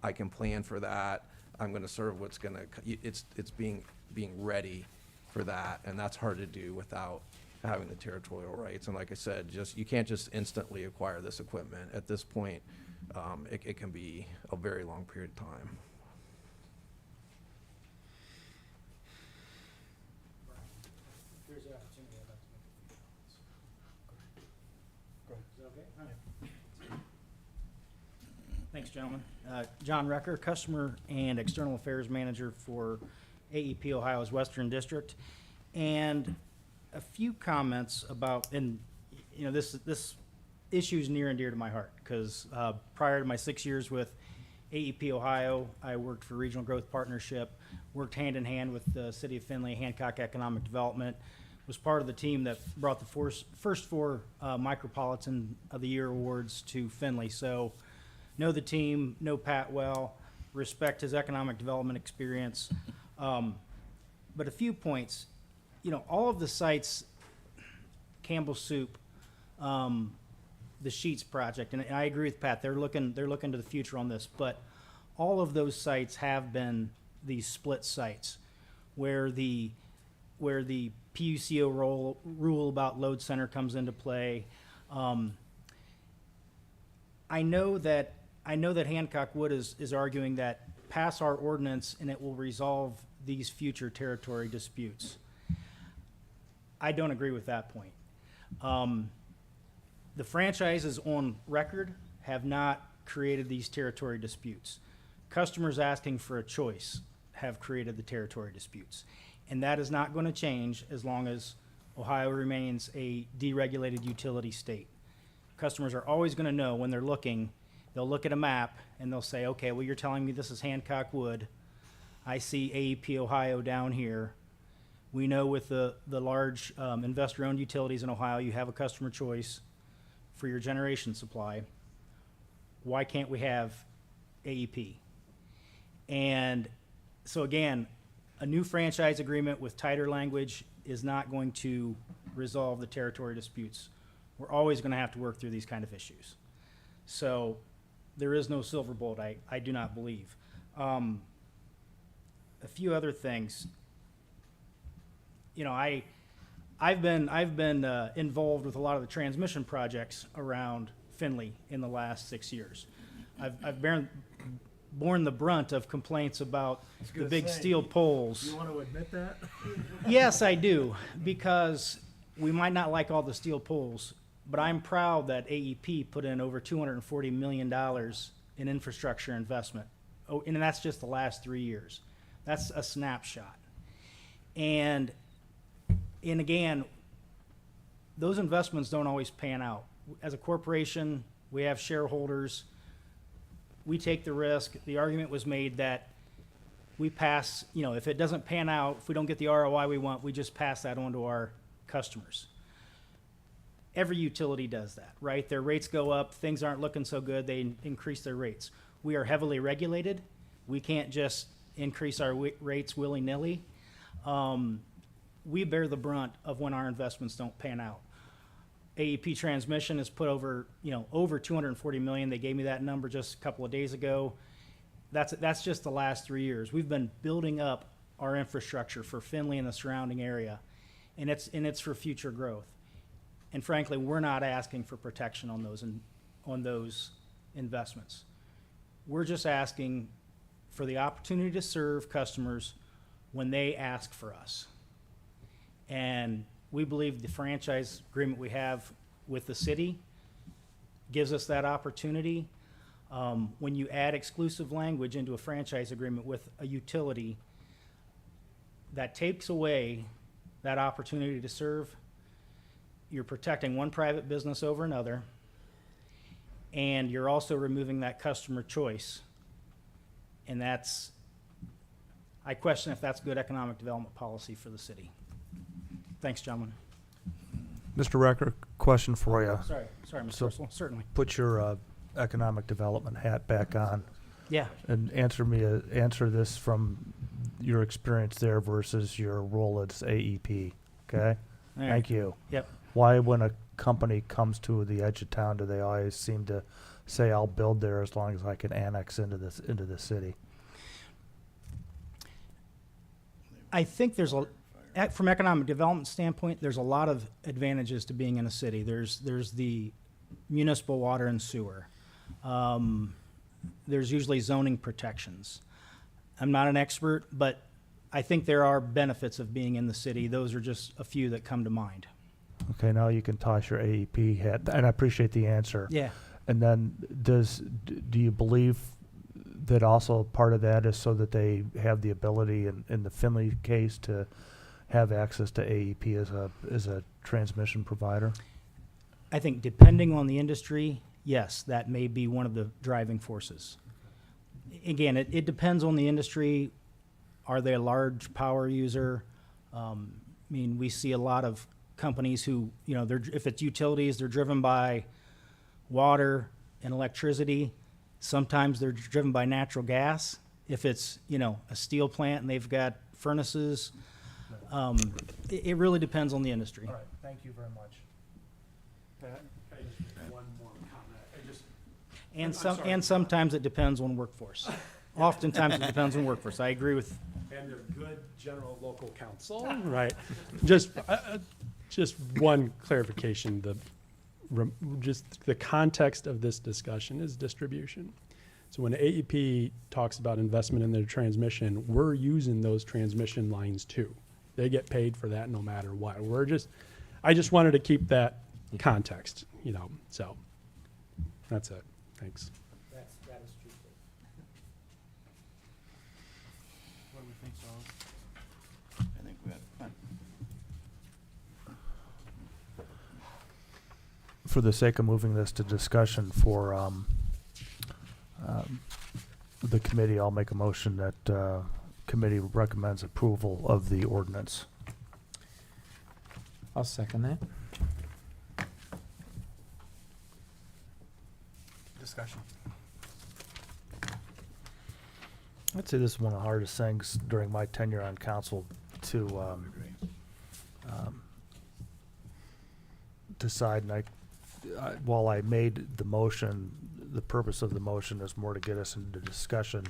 I can plan for that, I'm going to serve what's going to, it's being ready for that, and that's hard to do without having the territorial rights. And like I said, you can't just instantly acquire this equipment. At this point, it can be a very long period of time. There's the opportunity, I'd like to make a few comments. Go ahead. Is that okay? All right. Thanks, gentlemen. John Recker, Customer and External Affairs Manager for AEP Ohio's Western District. And a few comments about, and you know, this issue is near and dear to my heart, because prior to my 6 years with AEP Ohio, I worked for Regional Growth Partnership, worked hand in hand with the City of Findlay, Hancock Economic Development, was part of the team that brought the first four Micropolitan of the Year awards to Findlay. So know the team, know Pat well, respect his economic development experience. But a few points, you know, all of the sites, Campbell Soup, the Sheets project, and I agree with Pat, they're looking to the future on this, but all of those sites have been these split sites where the PUCO rule about load center comes into play. I know that Hancock Wood is arguing that pass our ordinance and it will resolve these future territory disputes. I don't agree with that point. The franchises on record have not created these territory disputes. Customers asking for a choice have created the territory disputes. And that is not going to change as long as Ohio remains a deregulated utility state. Customers are always going to know when they're looking, they'll look at a map and they'll say, okay, well, you're telling me this is Hancock Wood. I see AEP Ohio down here. We know with the large investor-owned utilities in Ohio, you have a customer choice for your generation supply. Why can't we have AEP? And so again, a new franchise agreement with tighter language is not going to resolve the territory disputes. We're always going to have to work through these kind of issues. So there is no silver bullet, I do not believe. A few other things. You know, I've been involved with a lot of the transmission projects around Findlay in the last 6 years. I've borne the brunt of complaints about the big steel poles. You want to admit that? Yes, I do, because we might not like all the steel poles, but I'm proud that AEP put in over $240 million in infrastructure investment. Oh, and that's just the last 3 years. That's a snapshot. And again, those investments don't always pan out. As a corporation, we have shareholders. We take the risk. The argument was made that we pass, you know, if it doesn't pan out, if we don't get the ROI we want, we just pass that on to our customers. Every utility does that, right? Their rates go up, things aren't looking so good, they increase their rates. We are heavily regulated. We can't just increase our rates willy-nilly. We bear the brunt of when our investments don't pan out. AEP Transmission has put over $240 million. They gave me that number just a couple of days ago. That's just the last 3 years. We've been building up our infrastructure for Findlay and the surrounding area, and it's for future growth. And frankly, we're not asking for protection on those investments. We're just asking for the opportunity to serve customers when they ask for us. And we believe the franchise agreement we have with the city gives us that opportunity. When you add exclusive language into a franchise agreement with a utility, that takes away that opportunity to serve. You're protecting one private business over another, and you're also removing that customer choice. And I question if that's good economic development policy for the city. Thanks, gentlemen. Mr. Recker, question for you. Sorry, Mr. So- Russell, certainly. Put your economic development hat back on Yeah. and answer this from your experience there versus your role as AEP, okay? All right. Thank you. Yep. Why, when a company comes to the edge of town, do they always seem to say, I'll build there as long as I can annex into the city? I think there's from economic development standpoint, there's a lot of advantages to being in a city. There's the municipal water and sewer. There's usually zoning protections. I'm not an expert, but I think there are benefits of being in the city. Those are just a few that come to mind. Okay, now you can toss your AEP hat, and I appreciate the answer. Yeah. And then do you believe that also part of that is so that they have the ability in the Finley case to have access to AEP as a transmission provider? I think depending on the industry, yes, that may be one of the driving forces. Again, it depends on the industry. Are they a large power user? I mean, we see a lot of companies who, you know, if it's utilities, they're driven by water and electricity. Sometimes they're driven by natural gas. If it's, you know, a steel plant and they've got furnaces, it really depends on the industry. All right, thank you very much. One more comment. And sometimes it depends on workforce. Oftentimes it depends on workforce. I agree with. And their good general local counsel, right? Just one clarification, just the context of this discussion is distribution. So when AEP talks about investment in their transmission, we're using those transmission lines too. They get paid for that no matter what. I just wanted to keep that context, you know, so that's it. Thanks. That is true. What do we think, Charles? I think we have fun. For the sake of moving this to discussion for the committee, I'll make a motion that committee recommends approval of the ordinance. I'll second that. Discussion. I'd say this is one of the hardest things during my tenure on council to decide. And while I made the motion, the purpose of the motion is more to get us into discussion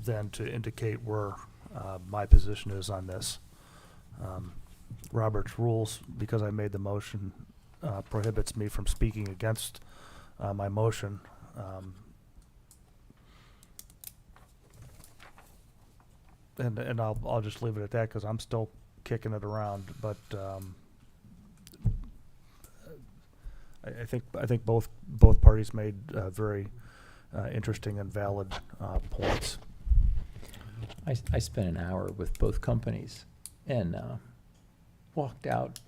than to indicate where my position is on this. Robert's rules, because I made the motion, prohibits me from speaking against my motion. And I'll just leave it at that because I'm still kicking it around. But I think both parties made very interesting and valid points. I spent an hour with both companies and walked out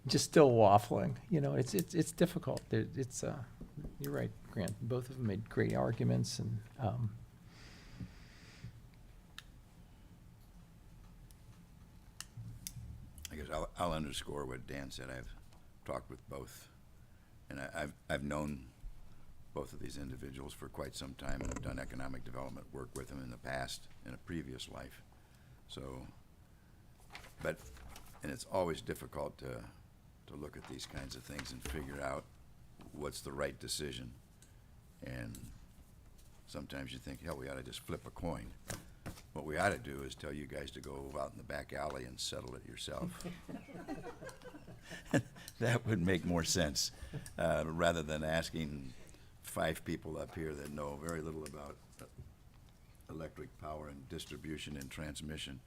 just still waffling. You know, it's difficult. You're right, Grant. Both of them made great arguments, and I guess I'll underscore what Dan said. I've talked with both, and I've known both of these individuals for quite some time, and I've done economic development work with them in the past, in a previous life. So, and it's always difficult to look at these kinds of things and figure out what's the right decision. And sometimes you think, hell, we ought to just flip a coin. What we ought to do is tell you guys to go out in the back alley and settle it yourself. That would make more sense, rather than asking 5 people up here that know very little about electric power and distribution and transmission.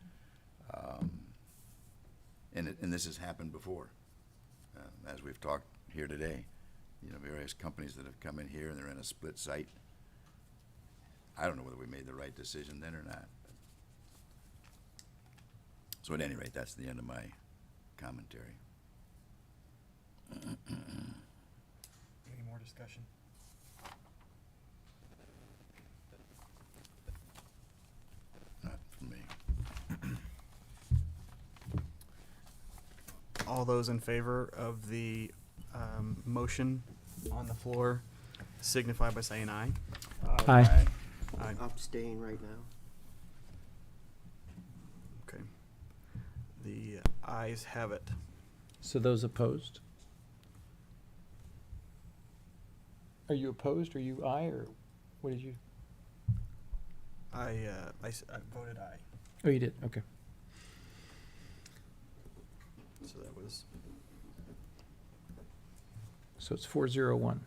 And this has happened before, as we've talked here today. You know, various companies that have come in here and they're in a split site. I don't know whether we made the right decision then or not. So at any rate, that's the end of my commentary. Any more discussion? Not for me. All those in favor of the motion on the floor signify by saying aye. Aye. Aye. Abstain right now. Okay. The ayes have it. So those opposed? Are you opposed? Are you aye, or what did you? I voted aye. Oh, you did. Okay. So that was. So it's 401.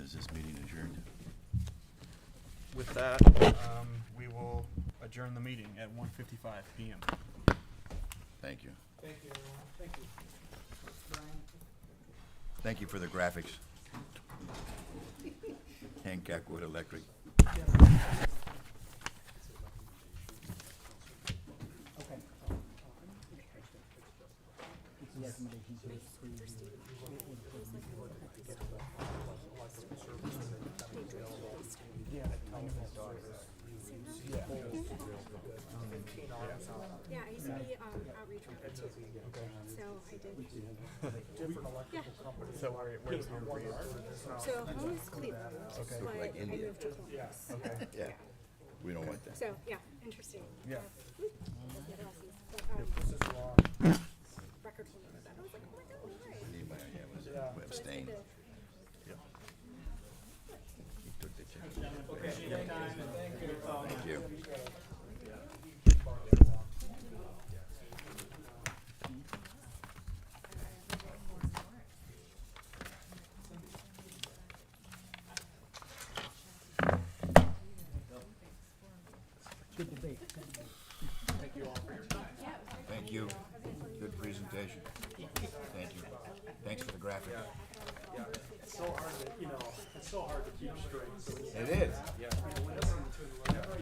Is this meeting adjourned? With that, we will adjourn the meeting at 1:55 p.m. Thank you. Thank you, everyone. Thank you. Brian? Thank you for the graphics. Hancock Wood Electric. Yeah, I used to be outreach rep too. So I did. Different electrical companies. So where's home for you? So home is Cleveland, but Like I India. moved to Columbus. Yeah, we don't want that. So, yeah, interesting. Yeah. Yeah, but, record holder of that. I was like, oh my God, right. Anybody, was abstained. He took the check. Thank you. Good debate. Thank you. Good presentation. Thank you. Thanks for the graphic. It's so hard to, it's so hard to keep straight. So It is.